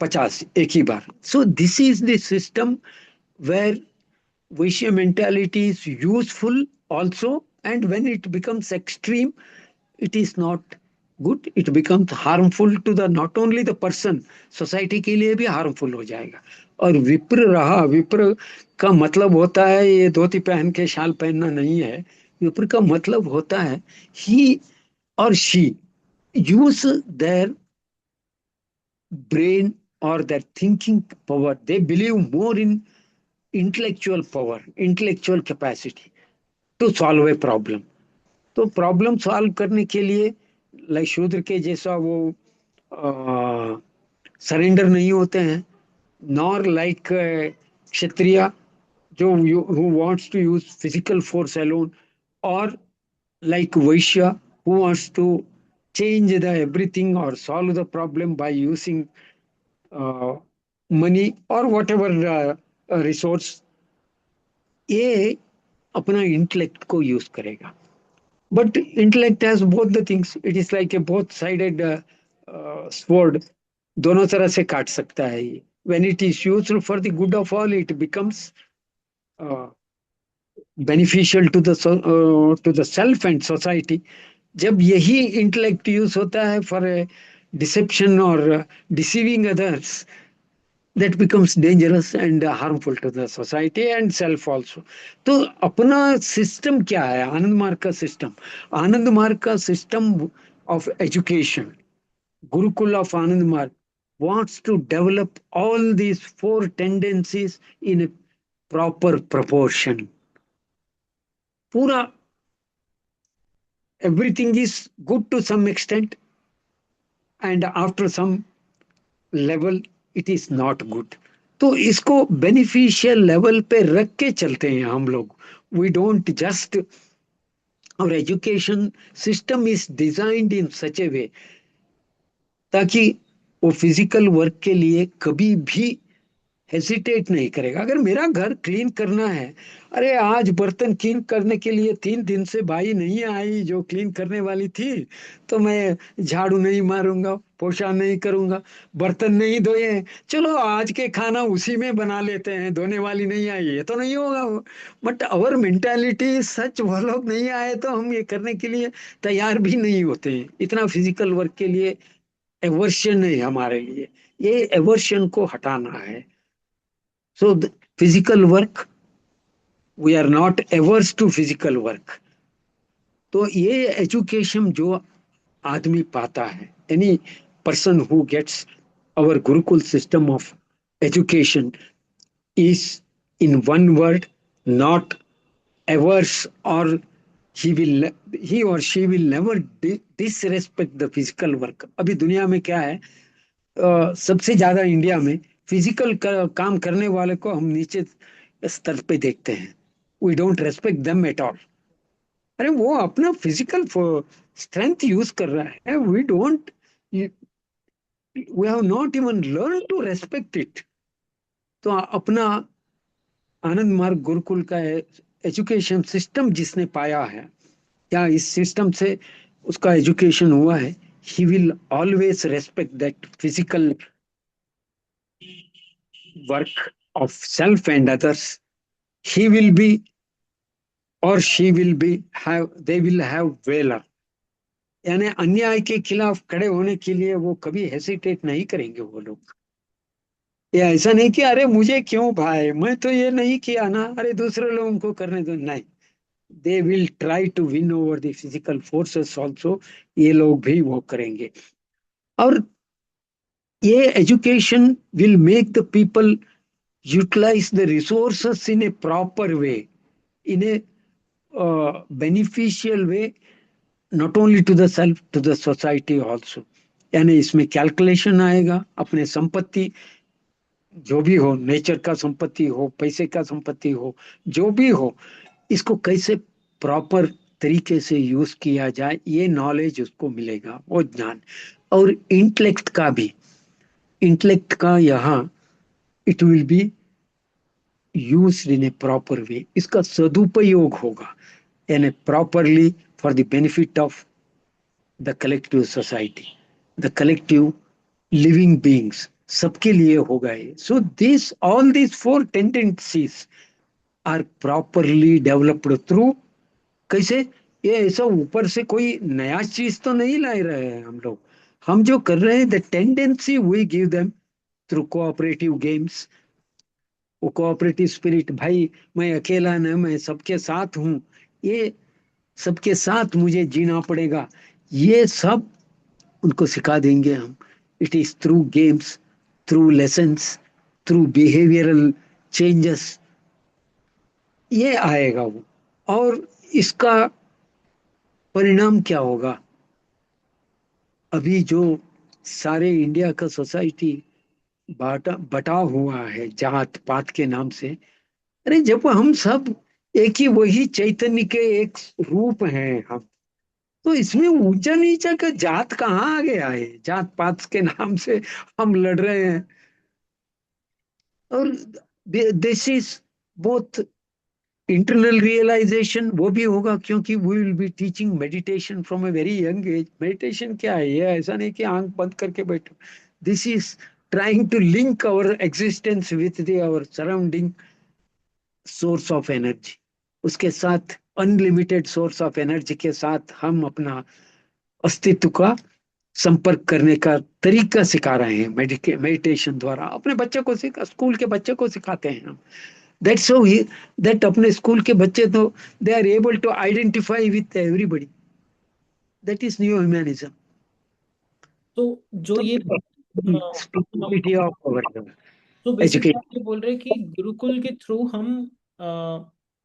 50 एक ही बार। So this is the system where Vaishya mentality is useful also, and when it becomes extreme, it is not good. It becomes harmful to the not only the person, society के लिए भी harmful हो जाएगा। और विप्र रहा, विप्र का मतलब होता है, ये धोती पहन के शाल पहनना नहीं है। विप्र का मतलब होता है, he or she use their brain or their thinking power. They believe more in intellectual power, intellectual capacity to solve a problem। तो प्रॉब्लम सॉल्व करने के लिए लाइक शूद्र के जैसा वो सरेंडर नहीं होते हैं, नॉर लाइक क्षत्रिय जो who wants to use physical force alone, और like Vaishya who wants to change the everything or solve the problem by using uh, money or whatever resource, ये अपना इंटेलेक्ट को यूज करेगा। But intellect has both the things, it is like a both sided sword. दोनों तरह से काट सकता है ये। When it is used for the good of all, it becomes beneficial to the self and society. जब यही इंटेलेक्ट यूज होता है फॉर डिसेप्शन और deceiving others, that becomes dangerous and harmful to the society and self also। तो अपना system क्या है आनंद मार्ग का सिस्टम? आनंद मार्ग का system of education, gurukul of Ananda Marga, wants to develop all these 4 tendencies in a proper proportion। पूरा everything is good to some extent, and after some level it is not good. तो इसको beneficial level पे रख के चलते हैं हम लोग। वी डोंट जस्ट, और education system is designed in such a way ताकि वो फिजिकल वर्क के लिए कभी भी हेसिटेट नहीं करेगा। अगर मेरा घर क्लीन करना है, अरे आज बर्तन क्लीन करने के लिए 3 दिन से भाई नहीं आई जो क्लीन करने वाली थी, तो मैं झाड़ू नहीं मारूंगा, पोछा नहीं करूंगा, बर्तन नहीं धोए, चलो आज के खाना उसी में बना लेते हैं, धोने वाली नहीं आई, ये तो नहीं होगा। बट अवर मेंटालिटी सच, वो लोग नहीं आए तो हम ये करने के लिए तैयार भी नहीं होते हैं। इतना फिजिकल वर्क के लिए एवर्शन है हमारे लिए। ये एवर्शन को हटाना है। So the physical work, we are not averse to physical work. तो ये एजुकेशन जो आदमी पाता है, any person who gets our Gurukul system of education is, in one word, not averse, or he or she will never disrespect the physical work. अभी दुनिया में क्या है, सबसे ज्यादा इंडिया में फिजिकल काम करने वाले को हम नीचे स्तर पे देखते हैं। We don't respect them at all. अरे वो अपना फिजिकल स्ट्रेंथ यूज कर रहा है, we don't, we have not even learn to respect it. तो अपना आनंद मार्ग गुरुकुल का एजुकेशन सिस्टम जिसने पाया है, या इस सिस्टम से उसका एजुकेशन हुआ है, he will always respect that physical work of self and others. He will be, or she will be, have, they will have valor। यानी अन्याय के खिलाफ खड़े होने के लिए वो कभी हेसिटेट नहीं करेंगे वो लोग। ये ऐसा नहीं कि अरे मुझे क्यों भाई, मैं तो ये नहीं किया ना, अरे दूसरे लोगों को करने दो, नहीं। They will try to win over the physical forces also. ये लोग भी वो करेंगे। और ये education will make the people utilize the resources in a proper way, in a beneficial way, not only to the self, to the society also। यानी इसमें calculation आएगा, अपने संपत्ति जो भी हो, नेचर का संपत्ति हो, पैसे का संपत्ति हो, जो भी हो, इसको कैसे प्रॉपर तरीके से यूज किया जाए, ये नॉलेज उसको मिलेगा, वो ज्ञान। और इंटेलेक्ट का भी, इंटेलेक्ट का यहाँ it will B used in a proper way, इसका सदुपयोग होगा, यानी properly for the benefit of the collective society, the collective living beings, सबके लिए होगा ये। So this, all these four tendencies are properly developed through, कैसे, ये ऐसा ऊपर से कोई नया चीज तो नहीं ला रहे हैं हम लोग। हम जो कर रहे हैं, the tendency we give them through cooperative games. वो कोऑपरेटिव स्पिरिट, भाई मैं अकेला न, मैं सबके साथ हूँ, ये सबके साथ मुझे जीना पड़ेगा, ये सब उनको सिखा देंगे हम। It is through games, through lessons, through behavioural changes, ये आएगा वो। और इसका परिणाम क्या होगा, अभी जो सारे इंडिया का सोसाइटी बाटा बटा हुआ है जात पात के नाम से, अरे जब हम सब एक ही वही चैतन्य के एक रूप हैं हम, तो इसमें ऊंचा नीचा का जात कहाँ आ गया है, जात पात के नाम से हम लड़ रहे हैं। और this is both internal realisation, वो भी होगा, क्योंकि we will be teaching meditation from a very young age. Meditation क्या है, ये ऐसा नहीं कि आंख बंद करके बैठो। This is trying to link our existence with the our surrounding source of energy, उसके साथ अनलिमिटेड सोर्स ऑफ एनर्जी के साथ हम अपना अस्तित्व का संपर्क करने का तरीका सिखा रहे हैं। मेडिटेशन द्वारा अपने बच्चे को स्कूल के बच्चे को सिखाते हैं हम। दैट्स सो दैट अपने स्कूल के बच्चे तो they are able to identify with everybody. That is new humanism. तो जो तो ये स्पिरिचुअलिटी ऑफ अवर तो बेसिकली आप एजुकेशन। ये बोल रहे हैं कि गुरुकुल के थ्रू हम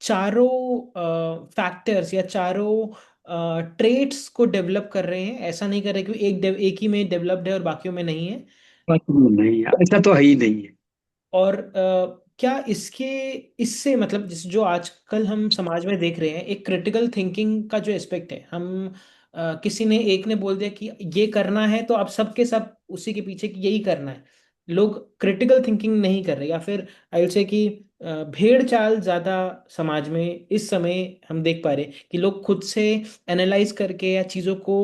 चारों फैक्टर्स या चारों ट्रेट्स को डेवलप कर रहे हैं, ऐसा नहीं कर रहे कि एक ही में डेवलप्ड है और बाकियों में नहीं है। नहीं है, ऐसा तो है ही नहीं है। और क्या इसके इससे मतलब जिस जो आजकल हम समाज में देख रहे हैं, एक क्रिटिकल थिंकिंग का जो एस्पेक्ट है, हम किसी ने एक ने बोल दिया कि ये करना है, तो अब सबके सब उसी के पीछे कि यही करना है। लोग क्रिटिकल थिंकिंग नहीं कर रहे, या फिर आई वुड से कि भेड़ चाल ज्यादा समाज में इस समय हम देख पा रहे कि लोग खुद से एनालाइज करके या चीजों को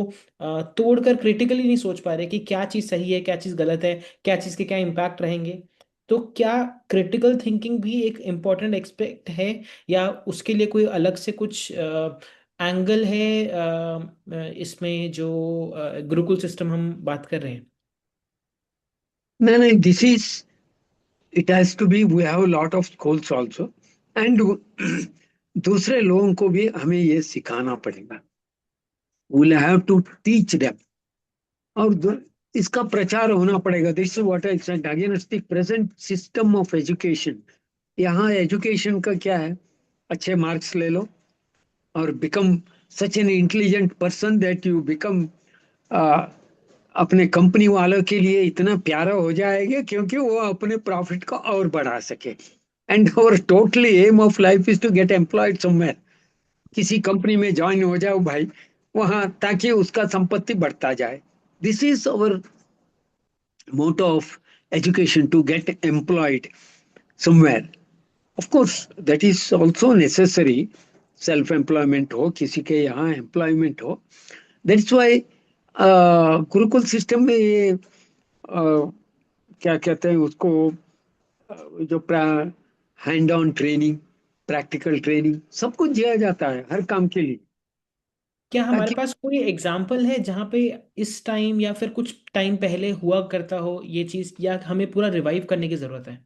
तोड़कर क्रिटिकली नहीं सोच पा रहे कि क्या चीज सही है, क्या चीज गलत है, क्या चीज के क्या इम्पैक्ट रहेंगे। तो क्या क्रिटिकल थिंकिंग भी एक इम्पॉर्टेंट एक्सपेक्ट है, या उसके लिए कोई अलग से कुछ एंगल है इसमें जो गुरुकुल सिस्टम हम बात कर रहे हैं? नहीं नहीं, this is, it has to be, we have lot of schools also, and दूसरे लोगों को भी हमें ये सिखाना पड़ेगा, we'll have to teach them, और इसका प्रचार होना पड़ेगा। This is what I said against the present system of education. यहाँ एजुकेशन का क्या है, अच्छे मार्क्स ले लो और become such an intelligent person that you become, अपने कंपनी वालों के लिए इतना प्यारा हो जाएगा क्योंकि वो अपने प्रॉफिट को और बढ़ा सके। एंड और totally aim of life is to get employed somewhere, किसी कंपनी में ज्वाइन हो जाओ भाई वहां, ताकि उसका संपत्ति बढ़ता जाए। This is our motto of education, to get employed somewhere. Of course that is also necessary, self employment हो, किसी के यहाँ employment हो। that's why गुरुकुल सिस्टम में ये क्या कहते हैं उसको, जो hand on training, practical training सब कुछ दिया जाता है हर काम के लिए, क्या हमारे ताकि, पास कोई एग्जाम्पल है जहाँ पे इस टाइम या फिर कुछ टाइम पहले हुआ करता हो ये चीज, या हमें पूरा रिवाइव करने की जरूरत है?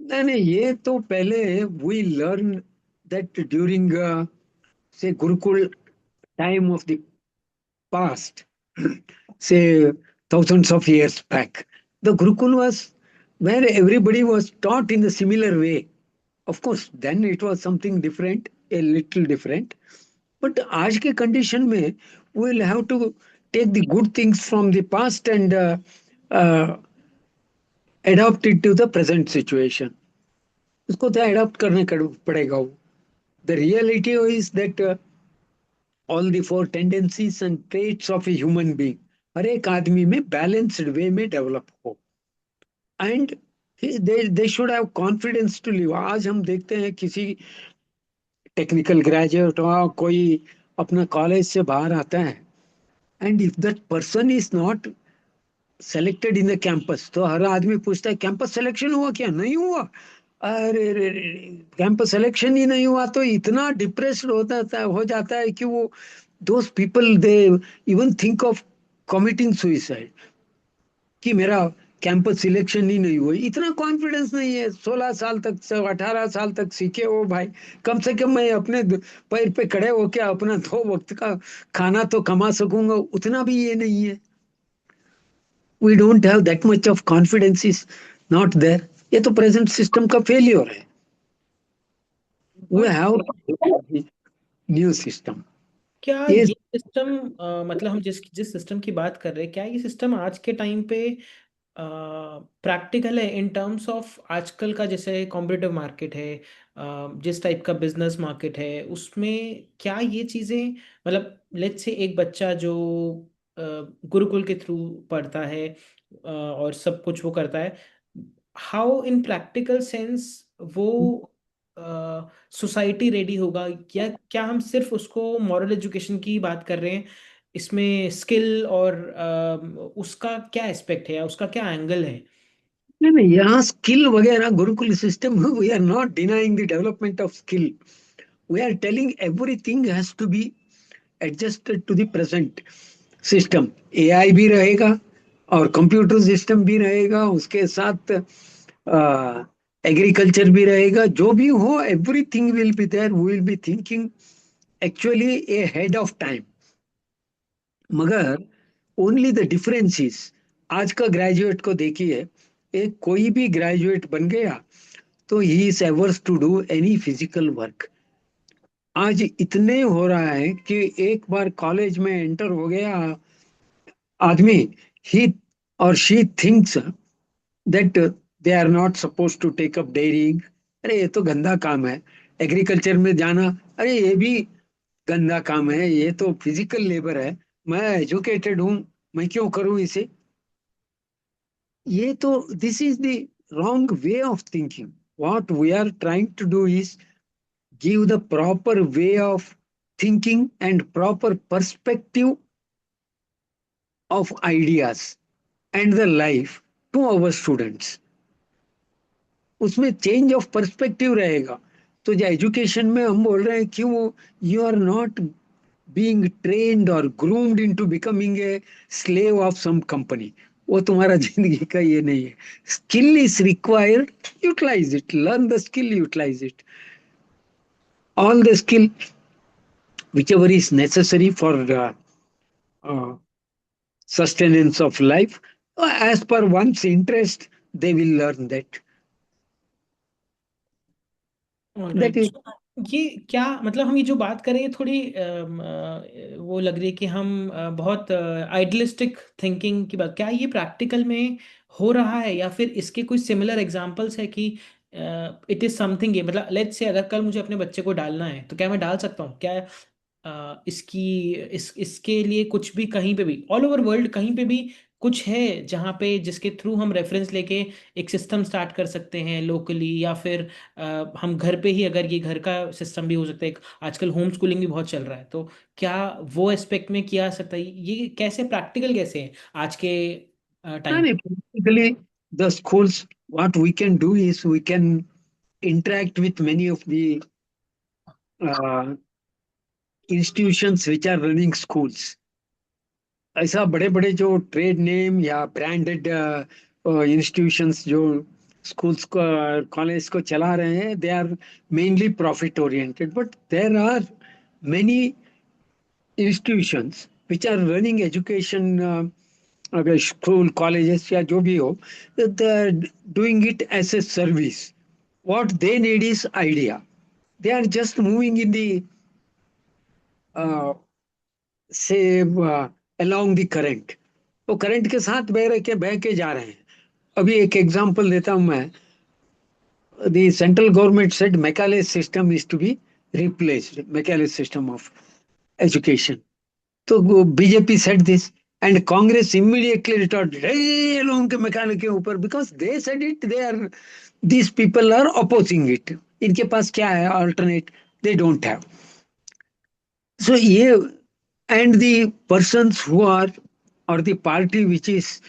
नहीं नहीं, ये तो पहले वी लर्न दैट ड्यूरिंग से Gurukul time of the past, say thousands of years back. The Gurukul was where everybody was taught in the similar way. Of course, then it was something different, a little different. But आज के condition में we'll have to take the good things from the past and uh, adopt it to the present situation. उसको तो adopt करने पड़ेगा वो. The reality is that all the four tendencies and traits of a human being हर एक आदमी में balanced way में develop हो, and they should have confidence to live. आज हम देखते हैं किसी टेक्निकल ग्रेजुएट हो, कोई अपना कॉलेज से बाहर आता है, and if that person is not selected in the campus, तो हर आदमी पूछता है कैंपस सिलेक्शन हुआ क्या, नहीं हुआ। अरे रे रे, कैंपस सिलेक्शन ही नहीं हुआ तो इतना डिप्रेस्ड हो जाता है कि वो, those people they even think of committing suicide कि मेरा कैंपस सिलेक्शन ही नहीं हुआ। इतना कॉन्फिडेंस नहीं है, 16 साल तक से 18 साल तक सीखे हो भाई, कम से कम मैं अपने पैर पे खड़े होके अपना 2 वक्त का खाना तो कमा सकूंगा, उतना भी ये नहीं है। We don't have that much of confidence, is not there. ये तो प्रेजेंट सिस्टम का फेलियर है। वी और हैव न्यू सिस्टम। क्या ये ये सिस्टम, मतलब हम जिस जिस सिस्टम की बात कर रहे हैं, क्या ये सिस्टम आज के टाइम पे प्रैक्टिकल है इन टर्म्स ऑफ आजकल का जैसे कॉम्पिटिटिव मार्केट है, जिस टाइप का बिजनेस मार्केट है उसमें? क्या ये चीज़ें, मतलब लेट्स से एक बच्चा जो गुरुकुल के थ्रू पढ़ता है और सब कुछ वो करता है, हाउ इन प्रैक्टिकल सेंस वो सोसाइटी रेडी होगा? या क्या हम सिर्फ उसको मॉरल एजुकेशन की बात कर रहे हैं? इसमें स्किल और उसका क्या एस्पेक्ट है या उसका क्या एंगल है? नहीं नहीं, यहाँ स्किल वगैरह gurukul system, we are not denying the development of skill, we are telling everything has to be adjusted to the present system. AI भी रहेगा और कंप्यूटर सिस्टम भी रहेगा, उसके साथ एग्रीकल्चर भी रहेगा, जो भी हो everything will be there, we will be thinking actually ahead of time. मगर ओनली द डिफरेंस इज, आज का ग्रेजुएट को देखिए, एक कोई भी ग्रेजुएट बन गया तो he is averse to do any physical work. आज इतने हो रहा है कि एक बार कॉलेज में एंटर हो गया आदमी, ही और she thinks that they are not suppose to take up daring. अरे ये तो गंदा काम है। एग्रीकल्चर में जाना, अरे ये भी गंदा काम है, ये तो फिजिकल लेबर है, मैं एजुकेटेड हूँ, मैं क्यों करूँ इसे। ये तो this is the wrong way of thinking. What we are trying to do is give the proper way of thinking and proper perspective of ideas and the life to our students. उसमें change of perspective रहेगा. तो जो education में हम बोल रहे हैं क्यों, you are not being trained or groomed into becoming a slave of some company. वो तुम्हारा जिंदगी का ये नहीं है. Skill is required, utilize it, learn the skill, utilize it. All the skill whichever is necessary for uh, sustenance of life, as per one's interest, they will learn that. That alright. is, ये क्या मतलब, हम ये जो बात करें ये थोड़ी वो लग रही है कि हम बहुत आइडियलिस्टिक थिंकिंग की बात, क्या ये प्रैक्टिकल में हो रहा है या फिर इसके कोई सिमिलर एग्जांपल्स है कि इट इज समथिंग, ये मतलब लेट्स से अगर कल मुझे अपने बच्चे को डालना है तो क्या मैं डाल सकता हूँ क्या? इसकी इसके लिए कुछ भी कहीं पे भी ऑल ओवर वर्ल्ड कहीं पे भी कुछ है जहाँ पे जिसके थ्रू हम रेफरेंस लेके एक सिस्टम स्टार्ट कर सकते हैं लोकली, या फिर हम घर पे ही, अगर ये घर का सिस्टम भी हो सकता है, आजकल होम स्कूलिंग भी बहुत चल रहा है, तो क्या वो एस्पेक्ट में किया जा सकता है? ये कैसे प्रैक्टिकल कैसे है आज के time? and practically, the schools, what we can do is we can interact with many of the uh, institutions which are running schools. ऐसा बड़े बड़े जो ट्रेड नेम या ब्रांडेड इंस्टीट्यूशंस जो स्कूल्स को, कॉलेज को चला रहे हैं, they are mainly profit oriented, but there are many institutions which are running education, अगर स्कूल कॉलेजेस या जो भी हो, they are doing it as a service. What they need is idea. They are just moving in the uh, say along the current. वो current के साथ बह के जा रहे हैं. अभी एक एग्जांपल देता हूं मैं. The central government said Macaulay system is to be replaced. Macaulay system of education. तो BJP set this and Congress immediately retorted, ये लोगों के मैकेनिक के ऊपर, because they said it, they are, these people are opposing it. इनके पास क्या है alternate, they don't have. So ये, and the persons who are, और the party which is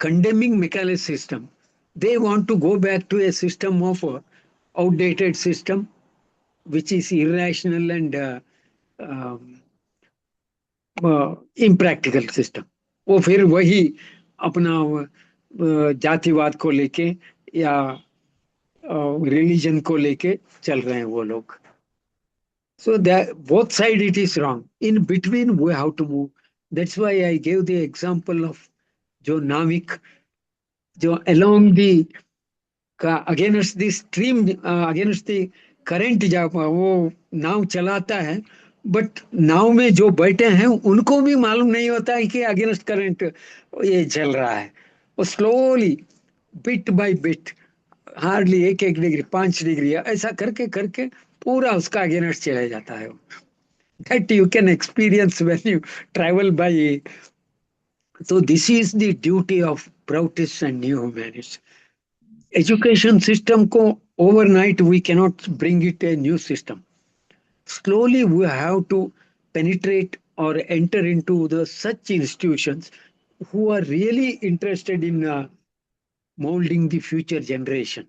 condemning Macaulay system, they want to go back to a system of outdated system which is irrational and um, impractical system. वो फिर वही अपना जातिवाद को लेके या रिलीजन को लेके चल रहे हैं वो लोग. So both side it is wrong, in between we have to move. That's why I gave the example of जो नाविक, जो अलोंग दी का against the stream, against the current जब वो नाव चलाता है, बट नाव में जो बैठे हैं उनको भी मालूम नहीं होता है कि अगेंस्ट करंट ये चल रहा है. वो slowly, bit by bit, hardly एक एक डिग्री, 5 डिग्री, ऐसा करके करके पूरा उसका अगेंस्ट चला जाता है. That you can experience when you travel by. तो this is the duty of Proutists and new humanists. Education system को overnight we cannot bring it a new system. Slowly we have to penetrate or enter into the such institutions who are really interested in molding the future generation.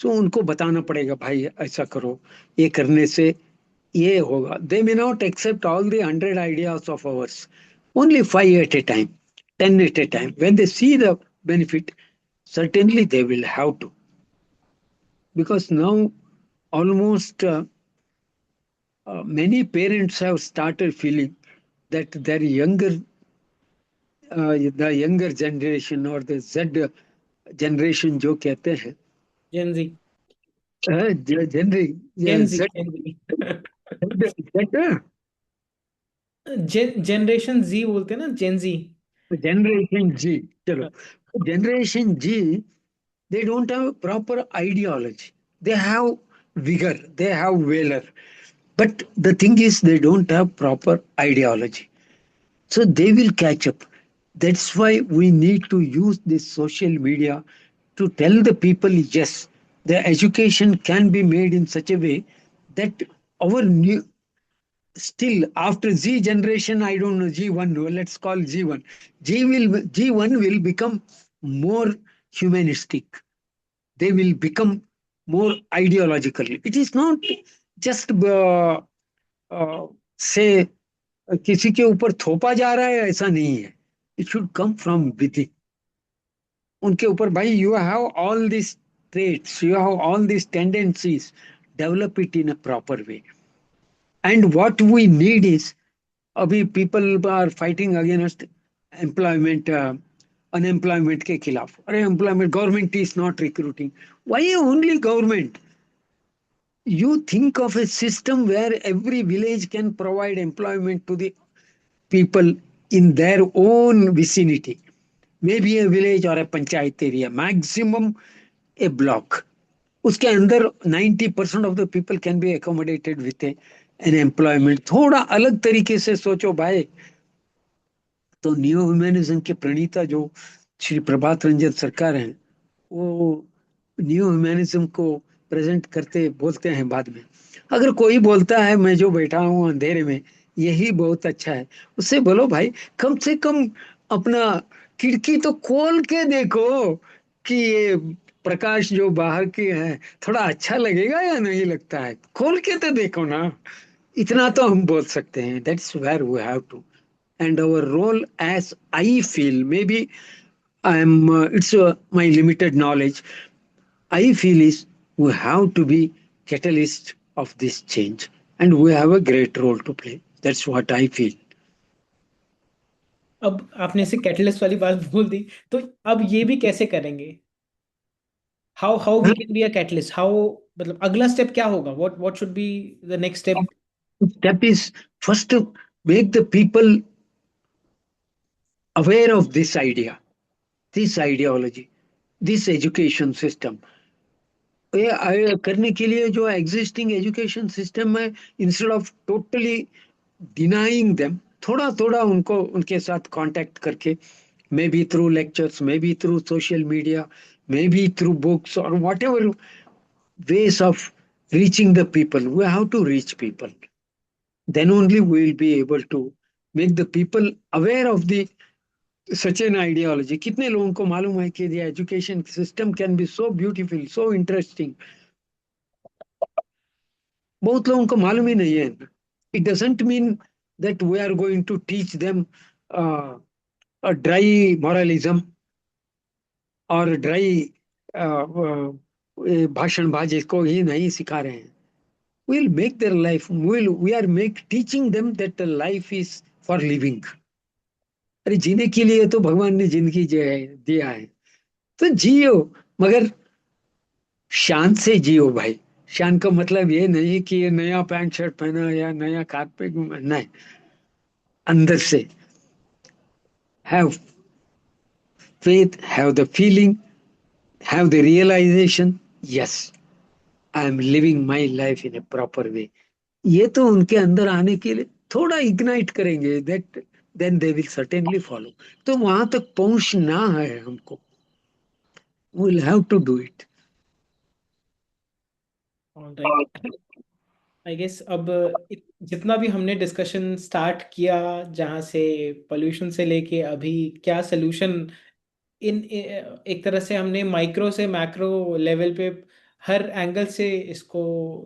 So उनको बताना पड़ेगा भाई ऐसा करो, ये करने से ये होगा. They may not accept all the 100 ideas of ours, only 5 at a time, 10 at a time. When they see the benefit, certainly they will have to. Because now almost many parents have started feeling that their younger, the younger generation or the Z generation जो कहते हैं, Gen Z. जनरी, Gen Z Z, Gen Z. Z, generation G बोलते हैं ना, Gen Z. generation G, चलो, generation G, they don't have proper ideology. They have vigor, they have valor, But the thing is, they don't have proper ideology. So they will catch up. That's why we need to use this social media to tell the people, yes, the education can be made in such a way that our new, still after Z generation, I don't know, G1, no, let's call G1. G1 will become more humanistic. They will become more ideological. It is not just uh, say किसी के ऊपर थोपा जा रहा है, ऐसा नहीं है. It should come from with in. उनके ऊपर, भाई you have all this traits, you have all these tendencies, develop it in a proper way. And what we need is, अभी people are fighting against employment, unemployment के खिलाफ. अरे employment, government is not recruiting. Why only government? You think of a system where every village can provide employment to the people in their own vicinity. Maybe a village or a panchayat area, maximum a block. उसके अंदर 90% of the people can be accommodated with an employment. थोड़ा अलग तरीके से सोचो भाई, तो neo humanism के प्रणेता जो श्री प्रभात रंजन सरकार हैं, वो न्यू ह्यूमैनिज्म को प्रेजेंट करते बोलते हैं बाद में. अगर कोई बोलता है मैं जो बैठा हूँ अंधेरे में यही बहुत अच्छा है, उससे बोलो भाई कम से कम अपना खिड़की तो खोल के देखो कि ये प्रकाश जो बाहर के है थोड़ा अच्छा लगेगा या नहीं लगता है, खोल के तो देखो ना. इतना तो हम बोल सकते हैं. That's where we have to. And our role, as I feel, maybe it's my limited knowledge, I feel is we have to be catalyst of this change, and we have a great role to play. That's what I feel. अब आपने इसे catalyst वाली बात बोल दी, तो अब ये भी कैसे करेंगे? How we can be a catalyst, how, मतलब अगला स्टेप क्या होगा? What should be the next step? Step is first to make the people aware of this idea, this ideology, this education system. ये करने के लिए जो एग्जिस्टिंग एजुकेशन सिस्टम है, instead of totally denying them, थोड़ा थोड़ा उनको उनके साथ कांटेक्ट करके, maybe through lectures, maybe through social media, maybe through books और whatever ways of reaching the people. We have to reach people. Then only we will be able to make the people aware of the such an ideology. कितने लोगों को मालूम है कि the education system can be so beautiful, so interesting. बहुत लोगों को मालूम ही नहीं है. It doesn't mean that we are going to teach them dry moralism और ड्राई भाषणबाजी को ही नहीं सिखा रहे हैं. we'll make their life, we are make teaching them that the life is for living. अरे जीने के लिए तो भगवान ने जिंदगी दिया है, तो जियो, मगर शान से जियो भाई. शान का मतलब ये नहीं कि ये नया पैंट शर्ट पहना या नया कारपेट, नहीं. अंदर से have faith, have the feeling, have the realization, yes, I am living my life in a proper way. ये तो उनके अंदर आने के लिए थोड़ा इग्नाइट करेंगे, that then they will certainly follow. तो वहां तक पहुंचना है हमको. Will have to do it. Alright, I guess अब जितना भी हमने डिस्कशन स्टार्ट किया, जहाँ से पोल्यूशन से लेके अभी क्या सोल्यूशन, एक तरह से हमने माइक्रो से मैक्रो लेवल पे हर एंगल से इसको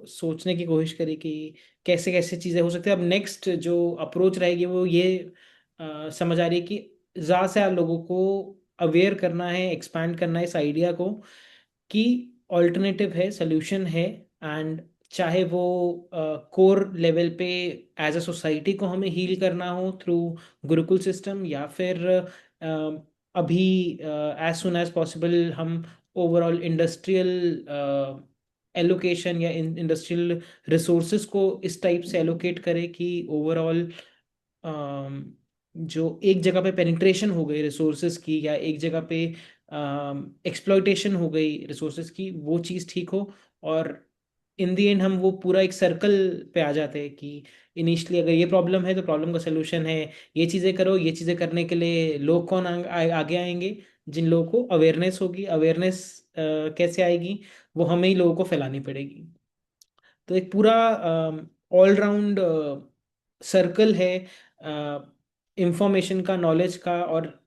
सोचने की कोशिश करी कि कैसे कैसे चीज़ें हो सकती है. अब नेक्स्ट जो अप्रोच रहेगी वो ये समझ आ रही है कि ज़्यादा से ज़्यादा लोगों को अवेयर करना है, एक्सपैंड करना है इस आइडिया को कि ऑल्टरनेटिव है, सोल्यूशन है. एंड चाहे वो कोर लेवल पे एज अ सोसाइटी को हमें हील करना हो थ्रू गुरुकुल सिस्टम, या फिर अभी एज सुन एज पॉसिबल हम ओवरऑल इंडस्ट्रियल एलोकेशन या इंडस्ट्रियल रिसोर्सेज को इस टाइप से एलोकेट करें कि ओवरऑल जो एक जगह पे पेनिट्रेशन हो गई रिसोर्सेज की, या एक जगह पे एक्सप्लॉइटेशन हो गई रिसोर्सेज की, वो चीज़ ठीक हो. और इन दी एंड हम वो पूरा एक सर्कल पे आ जाते हैं कि इनिशियली अगर ये प्रॉब्लम है तो प्रॉब्लम का सोल्यूशन है, ये चीज़ें करो, ये चीज़ें करने के लिए लोग कौन आगे आएंगे, जिन लोगों को अवेयरनेस होगी। अवेयरनेस कैसे आएगी, वो हमें ही लोगों को फैलानी पड़ेगी। तो एक पूरा ऑल राउंड सर्कल है इंफॉर्मेशन का, नॉलेज का। और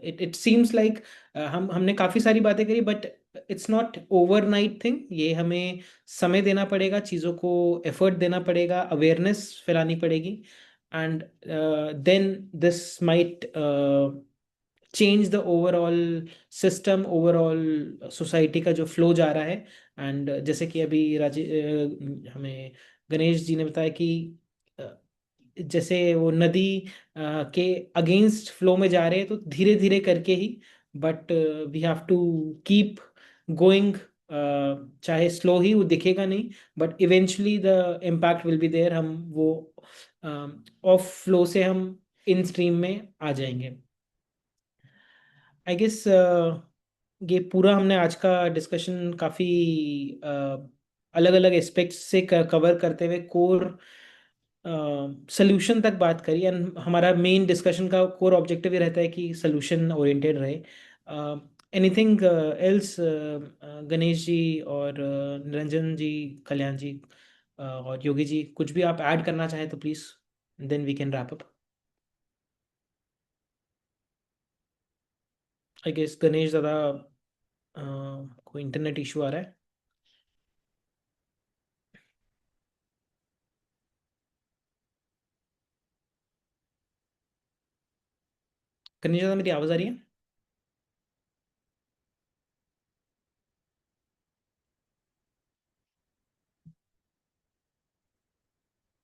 इट इट सीम्स लाइक हमने काफ़ी सारी बातें करी, but it's not overnight thing. ये हमें समय देना पड़ेगा, चीज़ों को एफर्ट देना पड़ेगा, अवेयरनेस फैलानी पड़ेगी। And then this might change the overall system, overall society का जो फ्लो जा रहा है। एंड जैसे कि अभी हमें गणेश जी ने बताया कि अ, जैसे वो नदी के अगेंस्ट फ्लो में जा रहे हैं, तो धीरे धीरे करके ही, but we have to keep going. चाहे स्लो ही, वो दिखेगा नहीं, but eventually the impact will be there. हम वो ऑफ फ्लो से हम इन स्ट्रीम में आ जाएंगे। आई गेस ये पूरा हमने आज का डिस्कशन काफ़ी अलग अलग एस्पेक्ट्स से कवर करते हुए कोर सोल्यूशन तक बात करी। एंड हमारा मेन डिस्कशन का कोर ऑब्जेक्टिव ये रहता है कि सोल्यूशन ओरिएंटेड रहे। एनीथिंग एल्स, गणेश जी और निरंजन जी, कल्याण जी और योगी जी, कुछ भी आप ऐड करना चाहें तो please, then we can wrap up. I guess Ganesh ज़्यादा कोई इंटरनेट इशू आ रहा है। गणेश ज़्यादा मेरी आवाज़ आ रही है?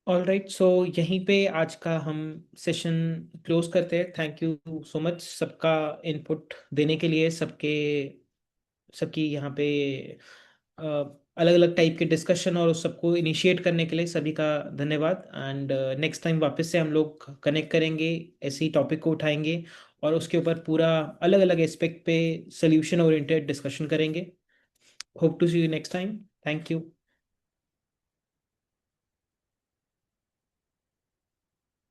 ऑल राइट, सो यहीं पे आज का हम सेशन क्लोज करते हैं। थैंक यू सो मच सबका इनपुट देने के लिए, सबके सबकी यहाँ पे अलग अलग टाइप के डिस्कशन और उस सबको इनिशिएट करने के लिए सभी का धन्यवाद। एंड नेक्स्ट टाइम वापस से हम लोग कनेक्ट करेंगे, ऐसे ही टॉपिक को उठाएंगे और उसके ऊपर पूरा अलग अलग एस्पेक्ट पे सोल्यूशन ओरिएंटेड डिस्कशन करेंगे। Hope to see you next time. Thank you.